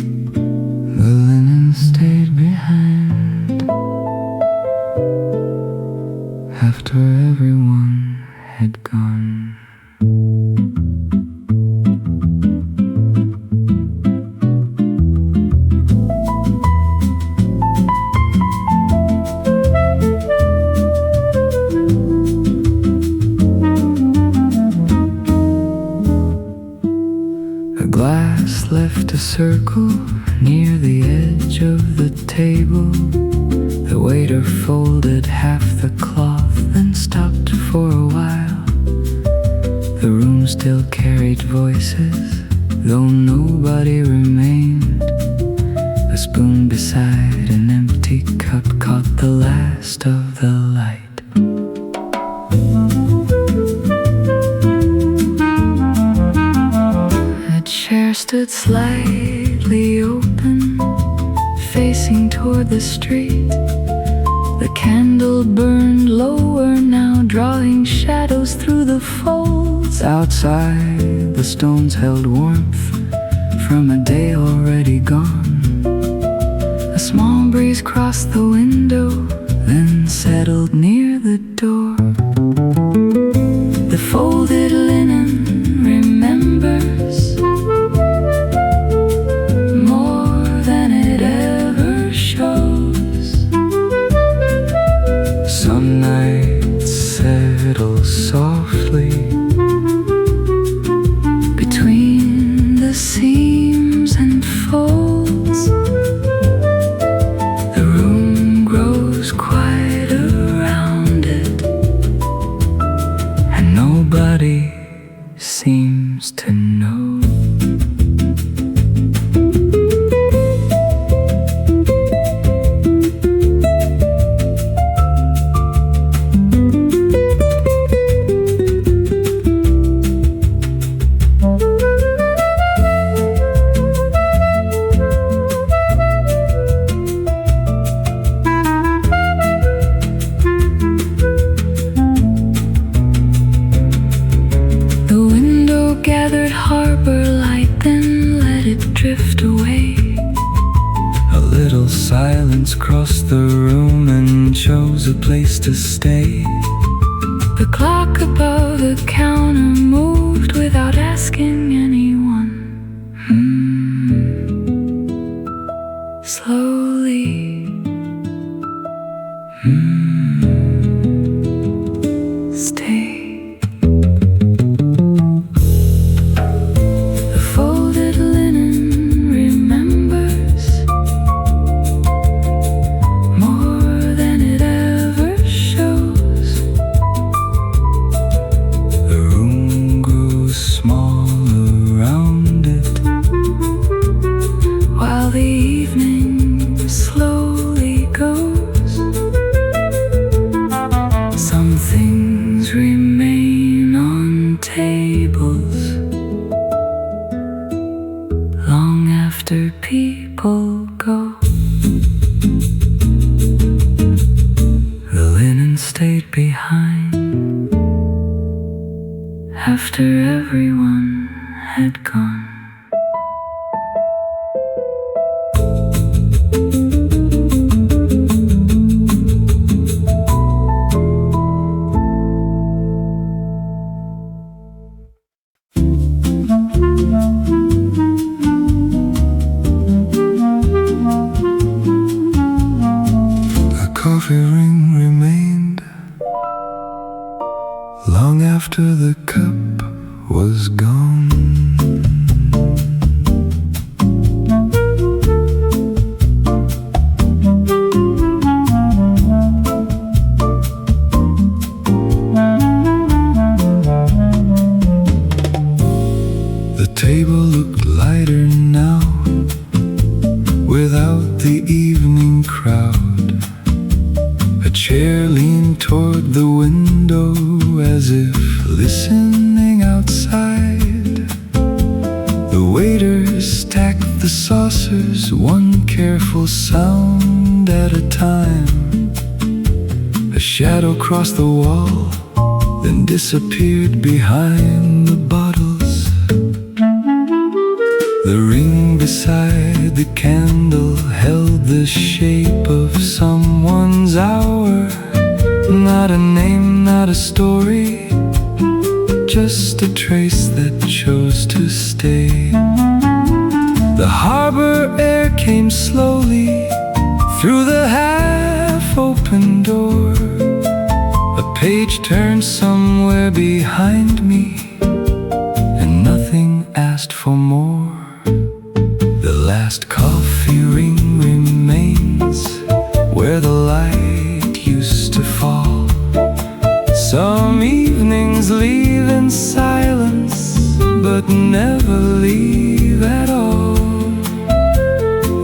The linen stayed behind after everyone had gone.
circle near the edge of the table. The waiter folded half the cloth, then stopped for a while. The room still carried voices, though nobody remained. A spoon beside an empty cup caught the last of the light. A chair stood slightly open, facing toward the street. The candle burned lower now, drawing shadows through the folds. Outside, the stones held warmth from a day already gone. A small breeze crossed the window, then settled near the door. The folded linen remembers more than it ever shows. Some nights settle softly between the seams and folds. The room grows quiet around it, and nobody seems to know. Gathered harbor light, then let it drift away. A little silence crossed the room and chose a place to stay. The clock above the counter moved without asking anyone. Slowly. Stay. Remain on tables long after people go. The linen stayed behind after everyone had gone.
Coffee ring remained long after the cup was gone. The table looked lighter now without the evening crowd. A chair leaned toward the window as if listening outside. The waiter stacked the saucers, one careful sound at a time. A shadow crossed the wall, then disappeared behind the bottles. The ring beside the candle held the shape of someone's hour. Not a name, not a story, just a trace that chose to stay. The harbor air came slowly through the half-open door. A page turned somewhere behind me, and nothing asked for more. The but never leave at all.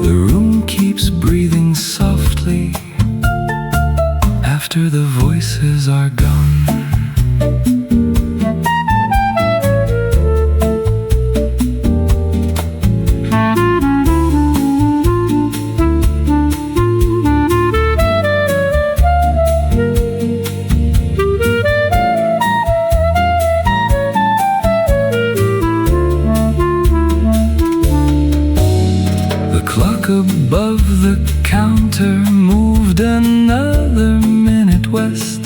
The room keeps breathing softly after the voices are gone. Above the counter moved another minute west.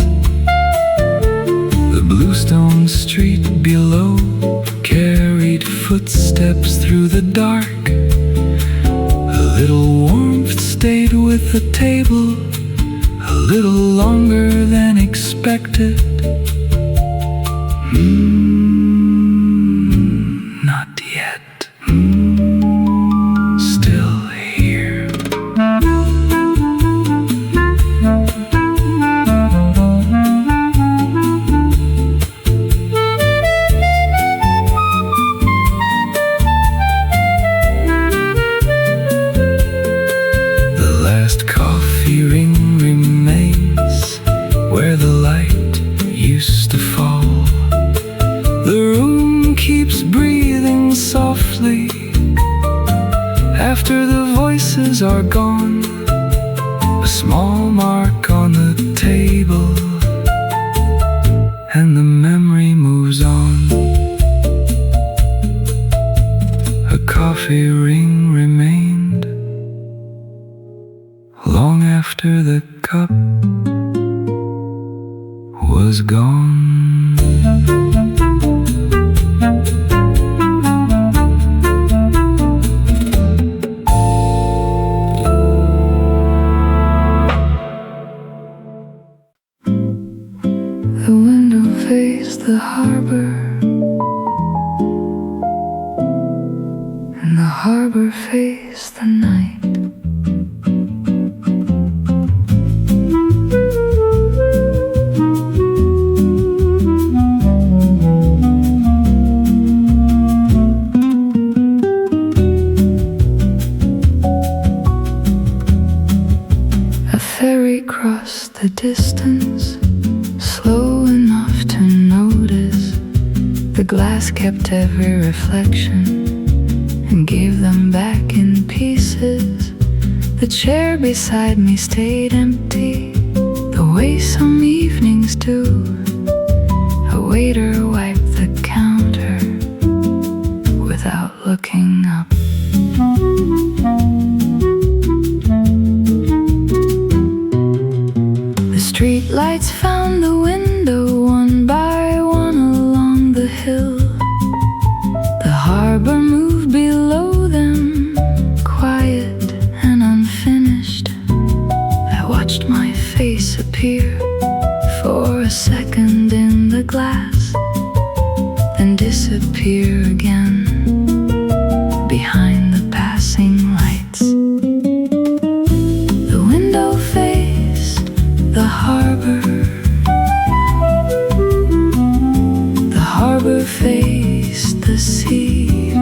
The bluestone street below carried footsteps through the dark. A little warmth stayed with the table a little longer than expected. Not yet. After the voices are gone, a small mark on the table, and the memory moves on. A coffee ring remained long after the cup was gone.
The window faced the harbor, and the harbor faced the night. A ferry crossed the distance, slow enough to notice. The glass kept every reflection and gave them back in pieces. The chair beside me stayed empty, the way some evenings do. A waiter wiped the counter without looking up. The street lights found the window one by one along the hill. The harbor moved below them, quiet and unfinished. I watched my face appear for a second in the glass, then disappear again behind the passing lights. The window faced the harbor. The harbor faced the sea.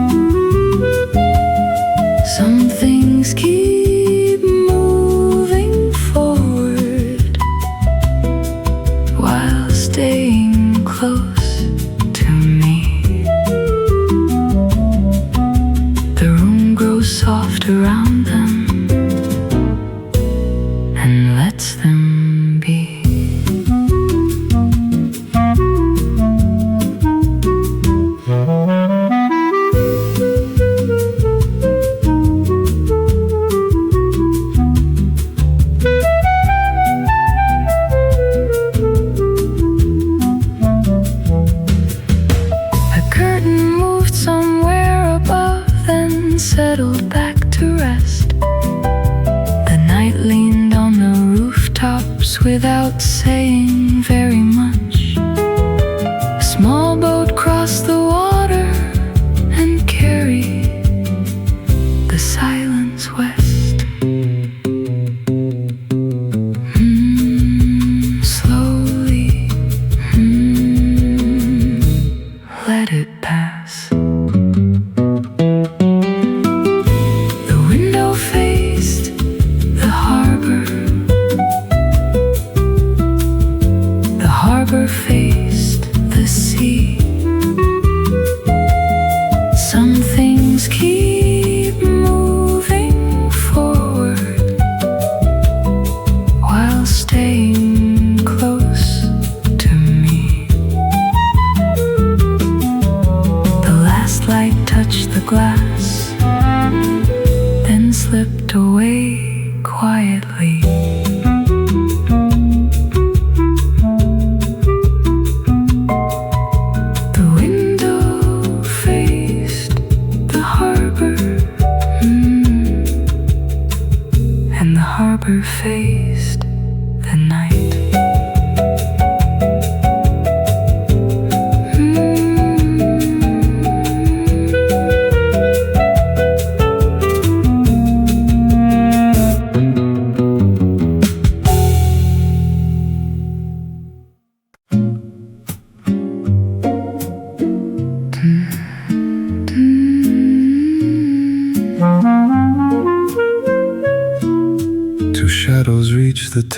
Some things keep moving forward while staying close to me. The room grows soft around them and lets them be. A curtain moved somewhere above, then settled back to rest. The night leaned on the rooftops without saying very much. A small boat crossed the water and carried the silence west. Slowly, let it pass.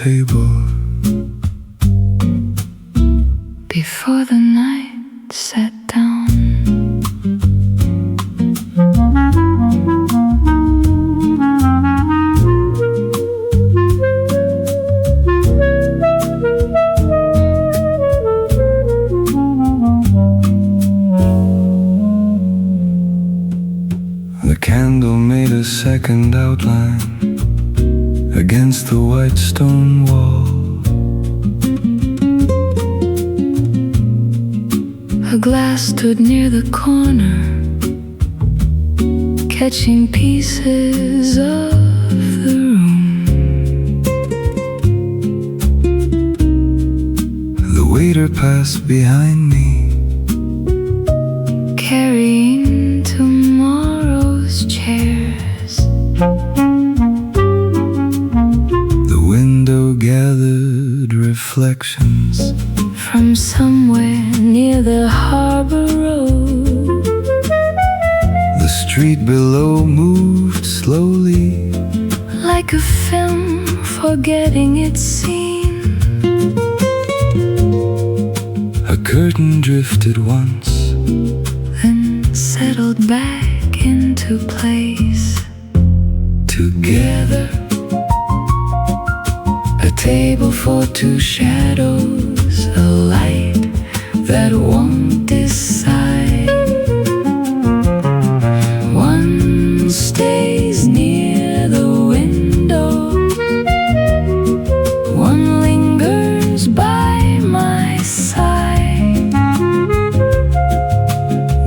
table.
Before the night sat down,
The candle made a second outline against the white stone wall.
a glass stood near the corner, catching pieces of the room.
The waiter passed behind me,
carrying tomorrow's chairs.
the window gathered reflections
From somewhere near the harbor road,
The street below moved slowly,
like a film forgetting its scene.
a curtain drifted once,
Then settled back into place.
together.
A table for two shadows, a light that won't decide. One stays near the window, one lingers by my side.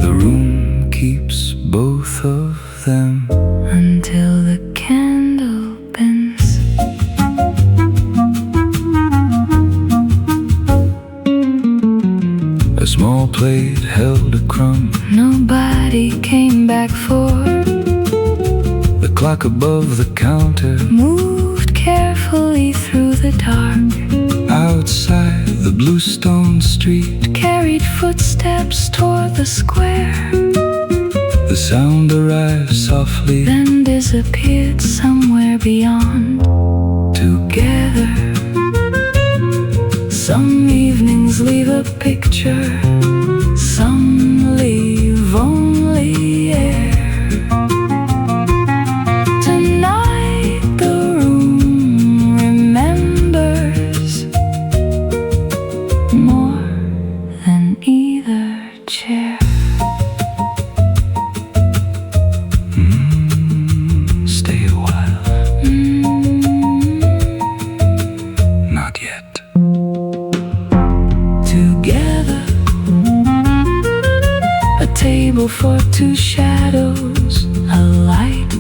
The room keeps both of them.
Until the candle bends.
A small plate held a crumb.
Nobody came back for.
The clock above the counter.
Moved carefully through the dark.
Outside the bluestone street,
Carried footsteps toward the square.
the sound arrived softly.
Then disappeared somewhere beyond.
Together,
Some evenings leave a picture, some leave only air. Tonight the room remembers more than either chair.
stay a while. Not yet.
Together, a table for two shadows, a light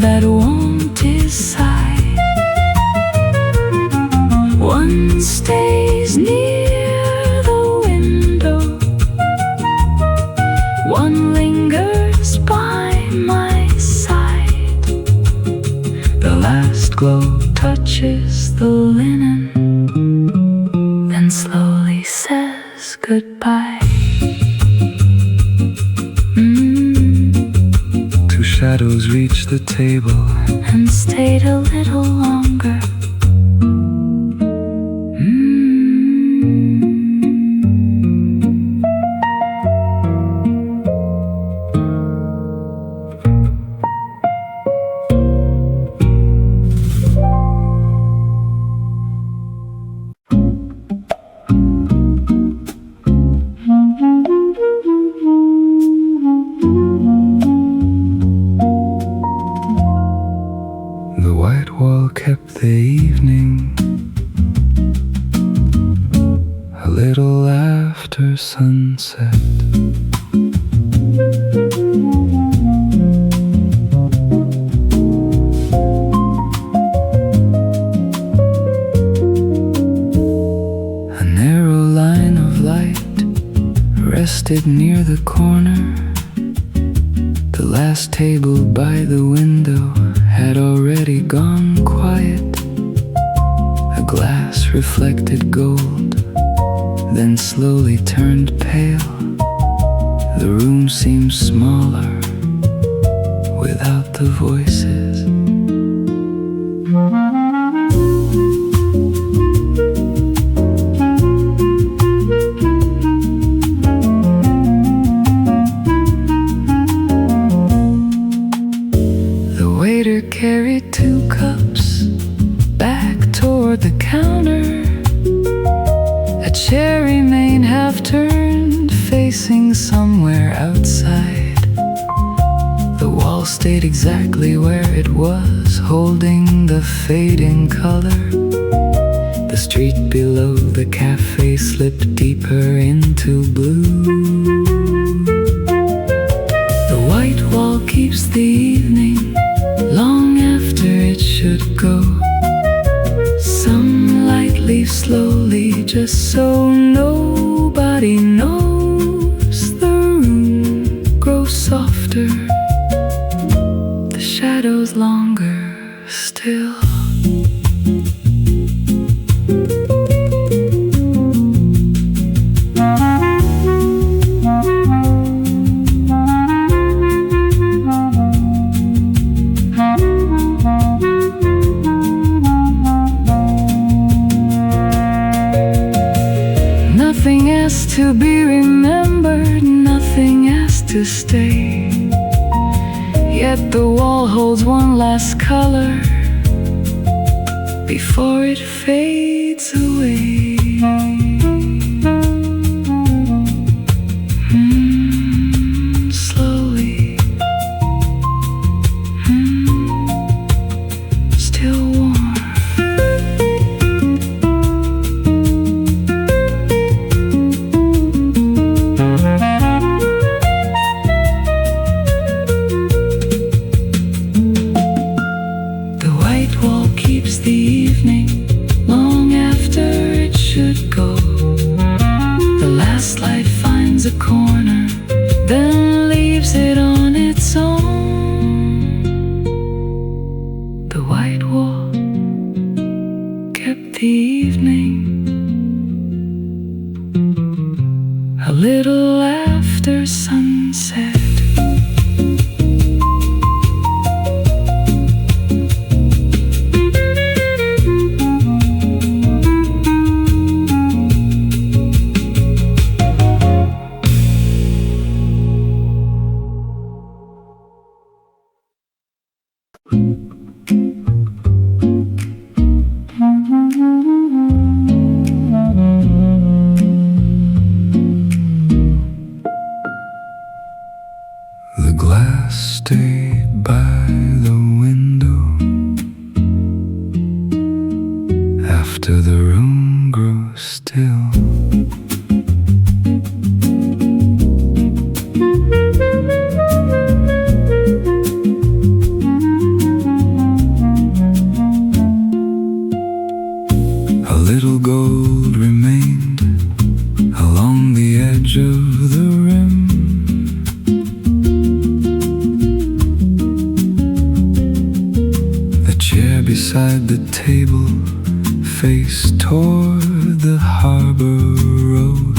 that won't decide. One stays near the window, one lingers by my side.
The last glow
Touches the linen, then slowly says goodbye.
two shadows reached the table.
And stayed a little longer.
The white wall kept the evening a little after sunset. A narrow line of light rested near the corner. The last table by the window had already gone quiet. A glass reflected gold, then slowly turned pale. The room seemed smaller without the voices.
chair remained half-turned, facing somewhere outside. The wall stayed exactly where it was, holding the fading color. The street below the cafe slipped deeper into blue. The white wall keeps the evening long after it should go. Some light leaves slowly just so nobody knows. The room grows softer, the shadows longer still. Nothing has to be remembered, nothing has to stay. Yet the wall holds one last color before it fades away. Slowly, still warm. Keeps the evening long after it should go. The last light finds a corner, then leaves it on its own. The white wall kept the evening a little after sunset.
The glass stayed by the window after the room grew still. A little gold remained along the edge of the rim. Beside the table, face toward the harbor road.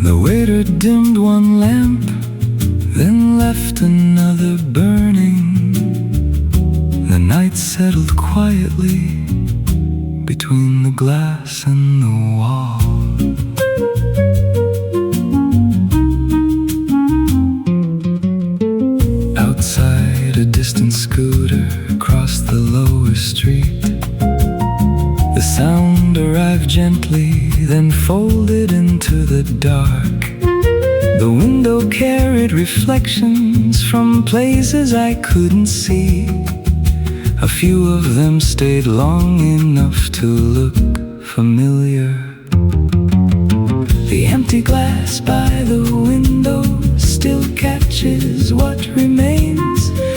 The waiter dimmed one lamp, then left another burning. The night settled quietly between the glass and the wall. Outside, a distant scooter crossed the lower street. The sound arrived gently, then folded into the dark. The window carried reflections from places I couldn't see. A few of them stayed long enough to look familiar. The empty glass by the window still catches what remains.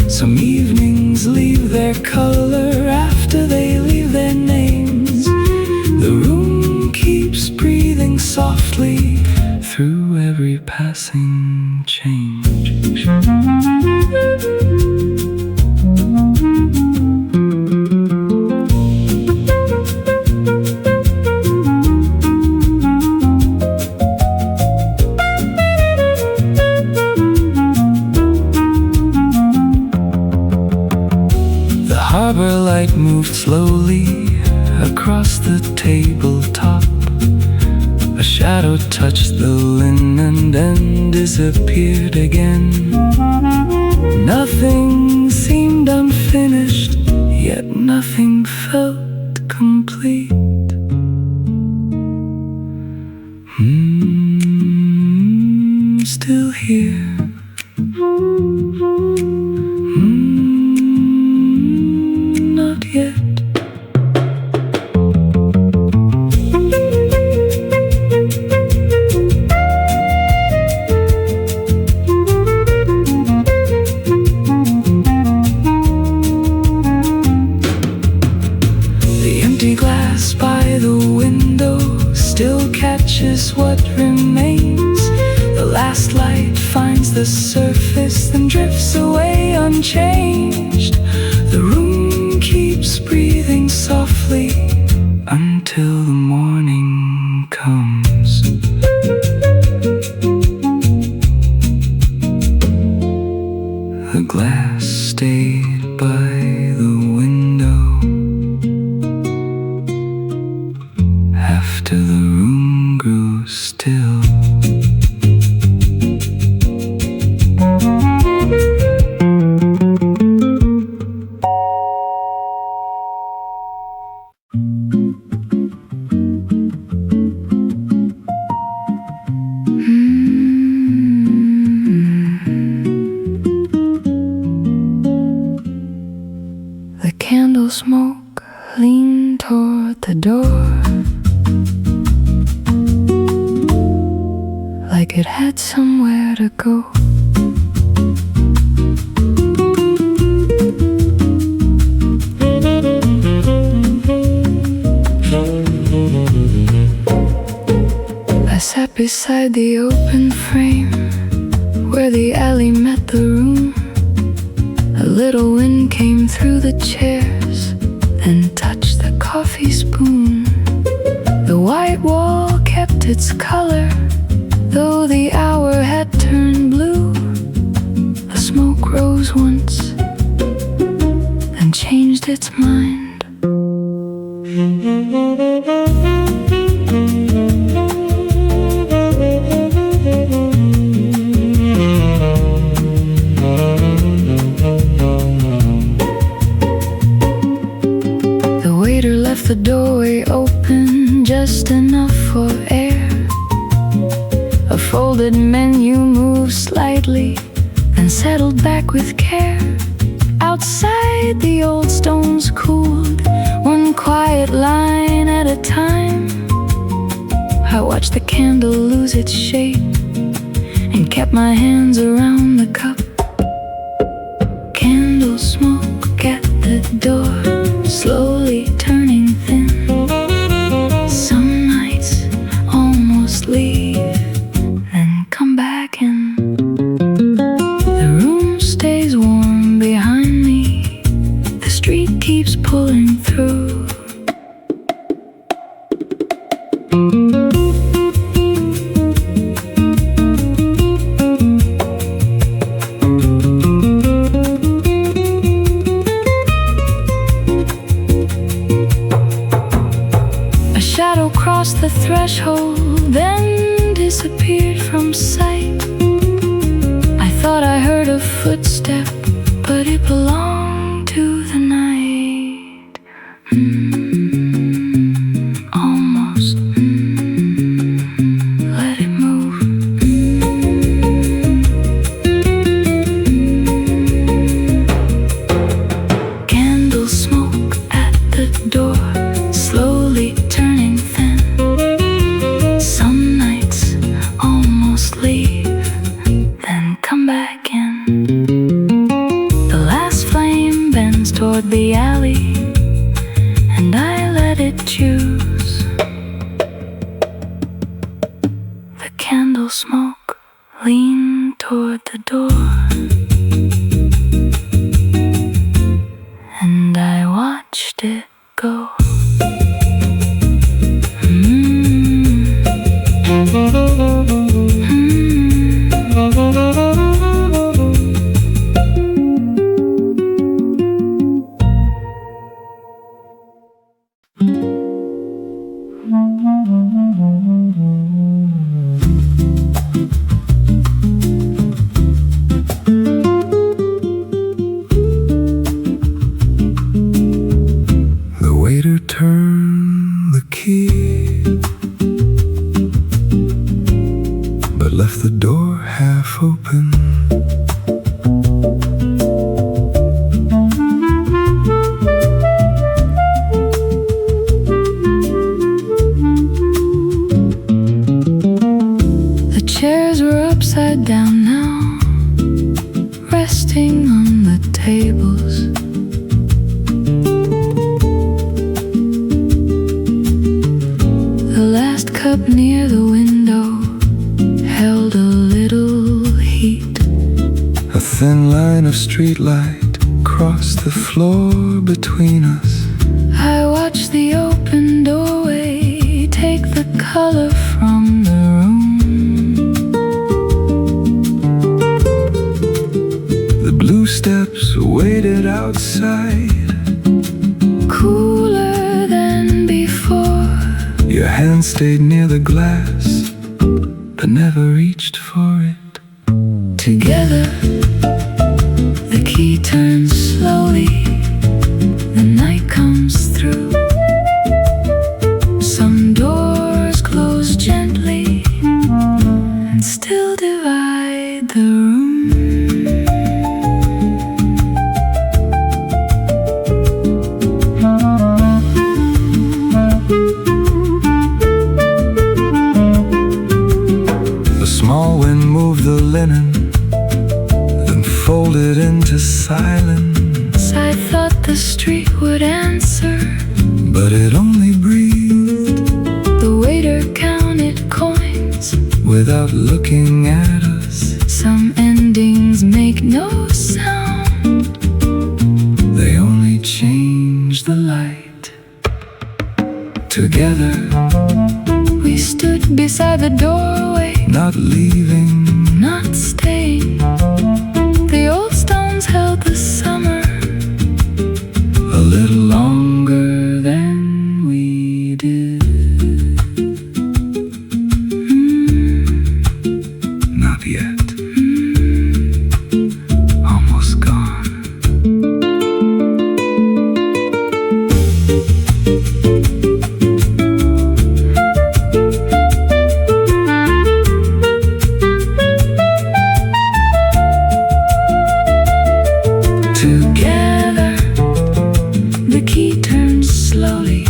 Some evenings leave their color after they leave their names. The room keeps breathing softly through every passing change. Harbor light moved slowly across the tabletop. A shadow touched the linen and disappeared again. Nothing seemed unfinished, yet nothing the surface, then drifts away unchanged. The room keeps breathing softly until the morning comes. The glass stayed by the window after the room grew still.
The candle smoke leaned toward the door, like it had somewhere to go. I sat beside the open frame where the alley met the room. A little wind came through the chairs, then touched the coffee spoon. The white wall kept its color, though the hour had turned blue. The smoke rose once, then changed its mind. Left the doorway open just enough for air. A folded menu moved slightly, then settled back with care. Outside the old stones cooled, one quiet line at a time. I watched the candle lose its shape and kept my hands around the cup. Candle smoke at the door, slowly turning thin. Some nights almost leave, then come back in. The room stays warm behind me, the street keeps pulling through. Crossed the threshold, then disappeared from sight. I thought I heard a footstep, but it belonged to the night. Almost. Let it move. Candle smoke at the door, slowly turning thin. Some nights almost leave, then come back in. The last flame bends toward the alley, and I let it choose. The candle smoke leaned toward the door, and I watched it go.
The waiter turned the key, but left the door half open.
The chairs were upside down now, resting on the tables. The last cup near the window held a little heat.
streetlight cross the floor between us.
I watch the open doorway take the color from the room.
The blue steps waited outside,
cooler than before.
your hand stayed near the glass, but never reached for it.
Together, the key turns slowly, the night comes through. Some doors close gently and still divide the room.
A small wind moved the linen, then folded into silence.
I thought the street would answer,
But it only breathed
the waiter counted coins.
without looking at us.
Some endings make no sound,
They only changed the light. Together,
we stood beside the doorway,
not leaving.
not staying. The old stones held the summer
A little longer than we did. Not yet. Almost gone.
together. The key turns slowly.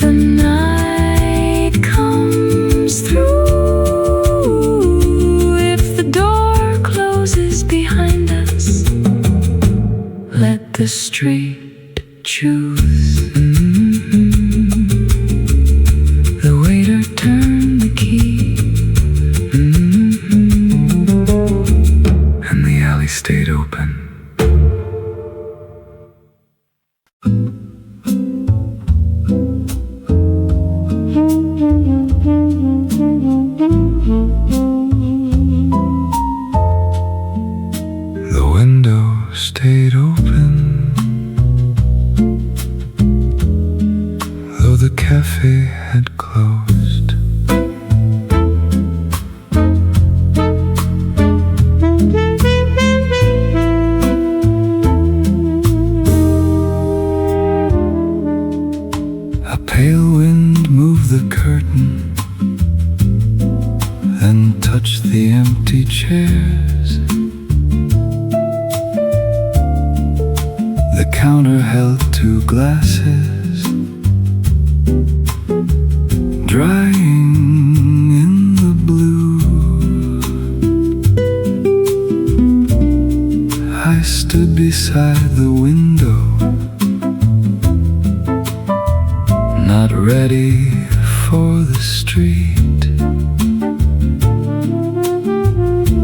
The night comes through. If the door closes behind us, let the street choose. The waiter turned the key,
And the alley stayed open. The window stayed open, though the cafe had closed. A pale wind moved the curtain, then touched the empty chairs. The counter held two glasses, drying in the blue. I stood beside the window, not ready for the street.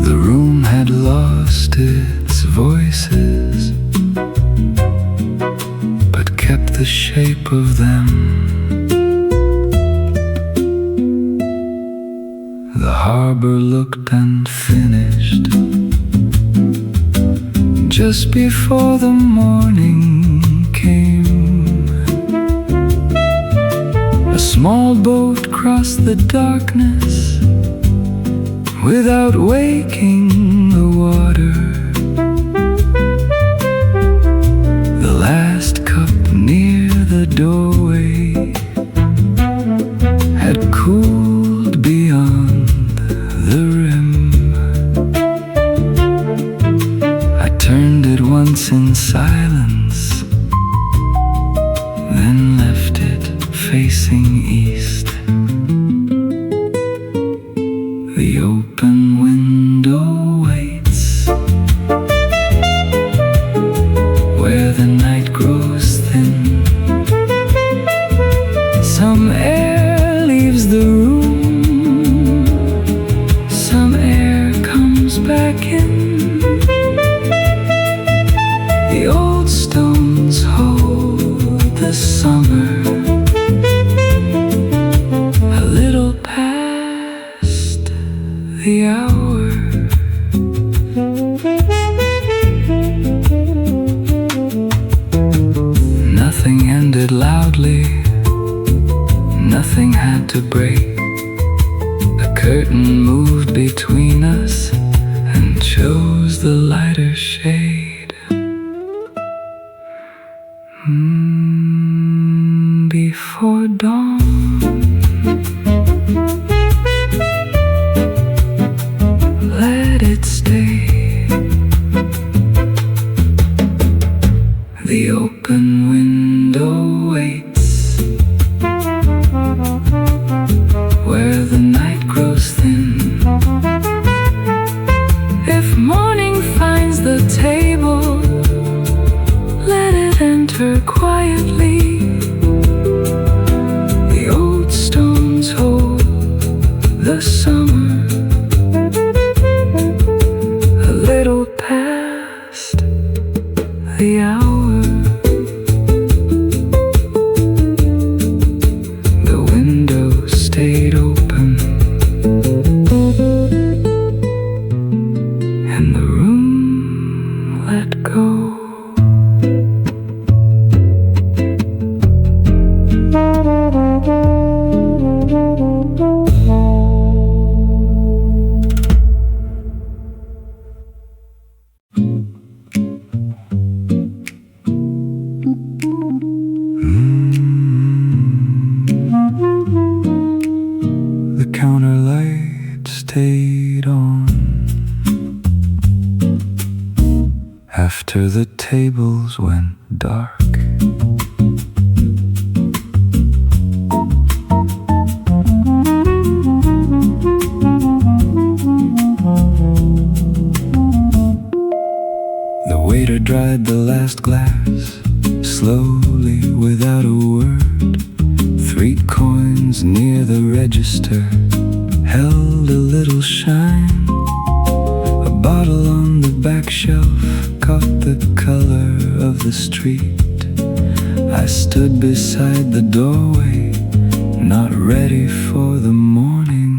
The room had lost its voices, but kept the shape of them. The harbor looked unfinished just before the morning came. A small boat crossed the darkness without waking the water. The last cup near the doorway had cooled beyond the rim. I turned it once in silence, then left it facing east. The open window waits where the night grows thin. Some air leaves the room, some air comes back in. old stones hold the summer, a little past the hour. Nothing ended loudly, nothing had to break. A curtain moved between us and chose the lighter shade. Before dawn, let it stay. The open window waits where the night grows thin. If morning finds the table, let it enter quietly. The old stones hold the summer, a little past the hour. The window stayed open and the room let go. The counter light stayed on after the tables went dark. The waiter dried the last glass slowly without a word. 3 coins near the register held a little shine. A bottle on the back shelf caught the color of the street. I stood beside the doorway, not ready for the morning.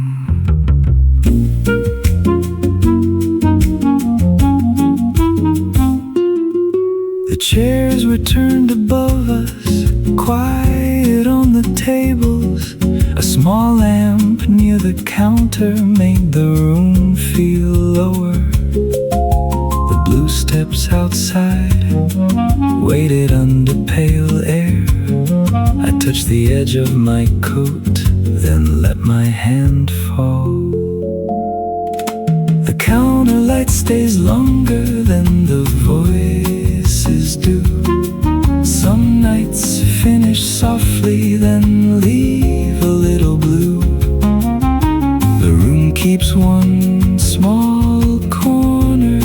The chairs were turned above us, quiet on the tables. A small lamp near the counter made the room feel lower. The blue steps outside waited under pale air. I touched the edge of my coat, then let my hand fall. The counter light stays longer than the voices do. Some nights finish softly, then leave a little blue. The room keeps one small corner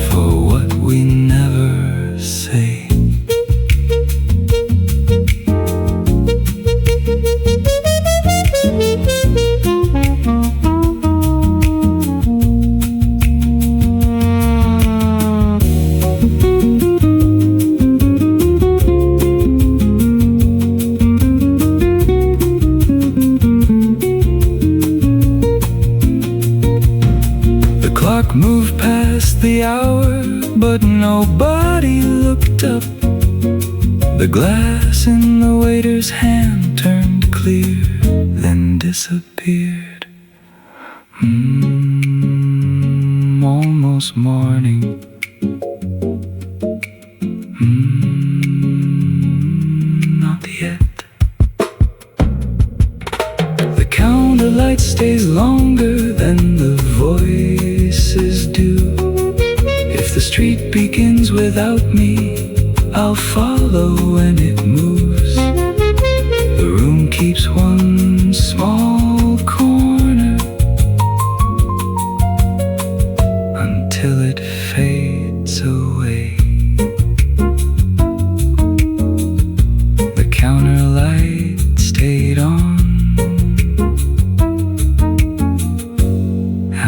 for what we never say. Moved past the hour, but nobody looked up. The glass in the waiter's hand turned clear, then disappeared. Almost morning. Not yet. The counter light stays longer than the voices do. If the street begins without me, I'll follow when it moves. The room keeps one small corner until it fades away. The counter light stayed on,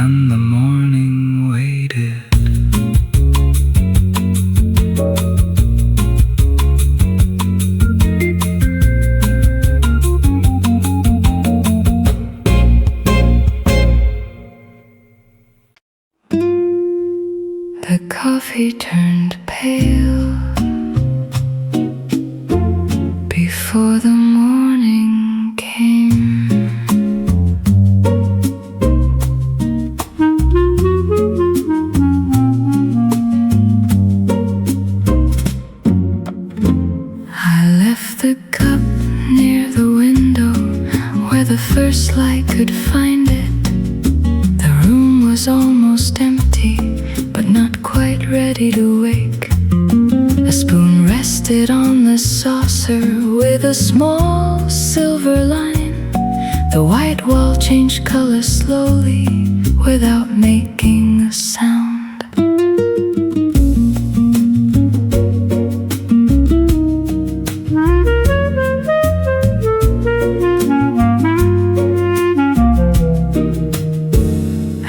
and the morning waited.
coffee turned pale before the morning came. I left the cup near the window where the first light could find it. The room was almost empty, but not quite ready to wake. A spoon rested on the saucer with a small silver line. The white wall changed color slowly without making a sound.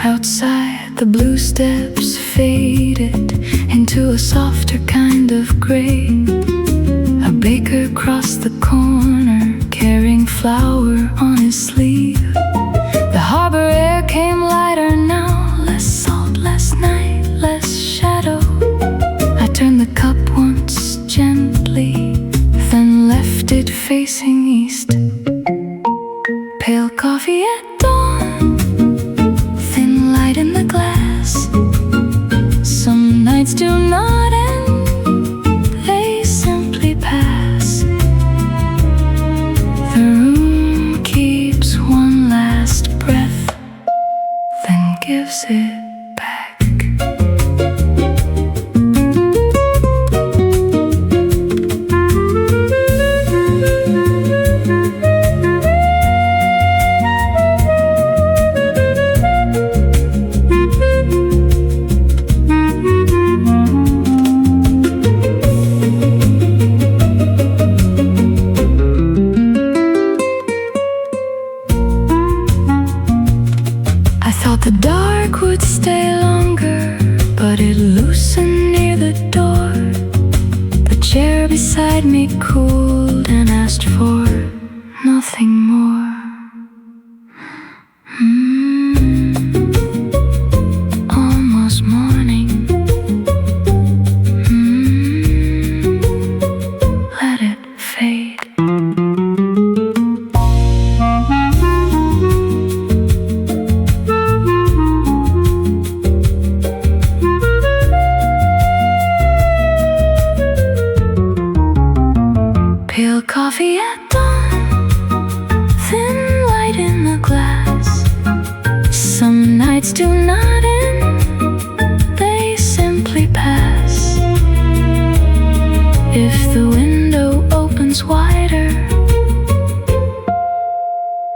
Outside, the blue steps faded into a softer kind of gray. A baker crossed the corner, carrying flour on his sleeve. The harbor air came lighter now, less salt, less night, less shadow. I turned the cup once gently, then left it facing east. Pale coffee at dawn, thin light in the glass. Some nights do not end, they simply pass. The room keeps one last breath, then gives it back. The dark would stay longer, but it loosened near the door. The chair beside me cooled and asked for nothing more. Almost morning. Let it fade. Pale coffee at dawn, thin light in the glass. Some nights do not end, they simply pass. If the window opens wider,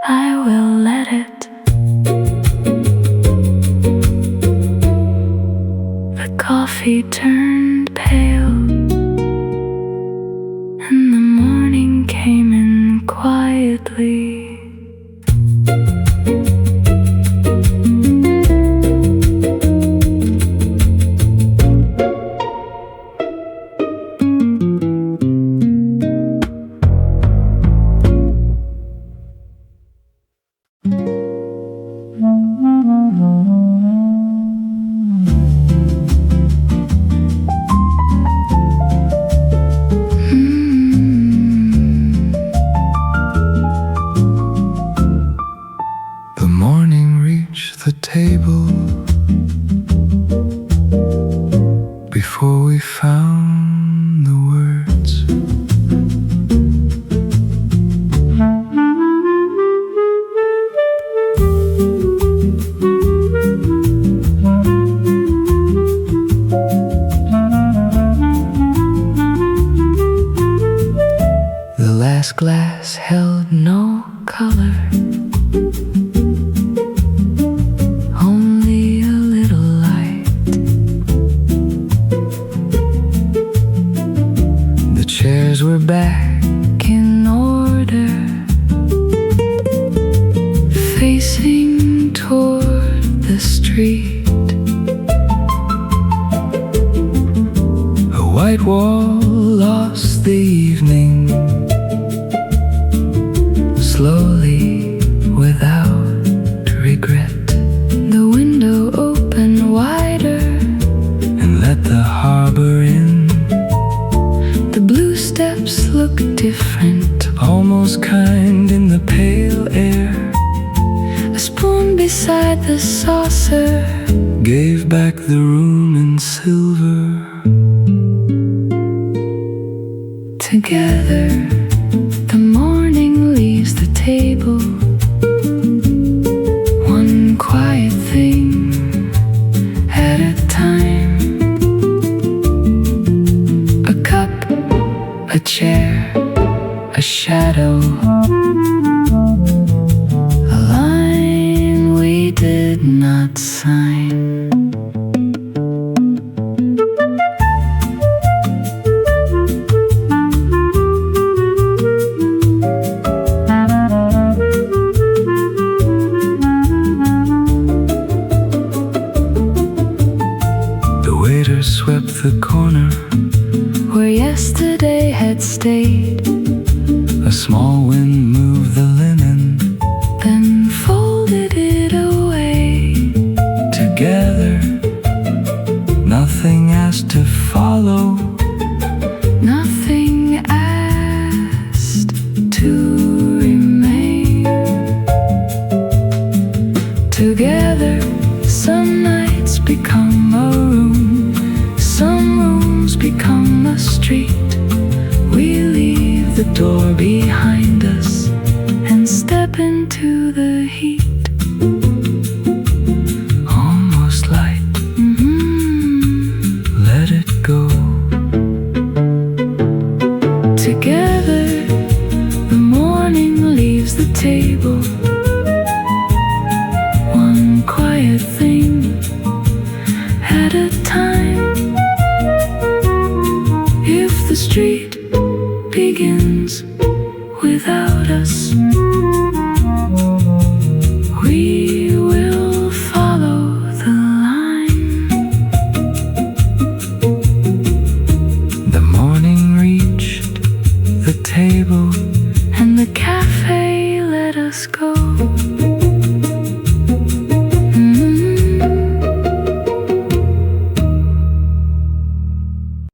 I will let it. The coffee turned pale, and the morning came in quietly.
The morning reached the table before we found the words. The last glass held no color, only a little light. The chairs were back in order, facing toward the street. A white wall lost the evening, slowly, without regret. The window opened wider and let the heart Harbor Inn.
The blue steps look different,
Almost kind in the pale air.
a spoon beside the saucer.
Gave back the room in silver.
Together, the morning leaves the table. One quiet thing at a time. A cup, a chair, a shadow, a line we did not sign.
Swept the corner
Where yesterday had stayed,
a small wind moved the linen.
then folded it away.
Together, nothing asked to follow.
Nothing asked to remain. Together, some nights become a room, some rooms become a street. We leave the door behind us and step into the heat.
Almost light, let it go.
Together, the morning leaves the table. One quiet thing at a time. If the street begins without us, we will follow the line.
The morning reached the table.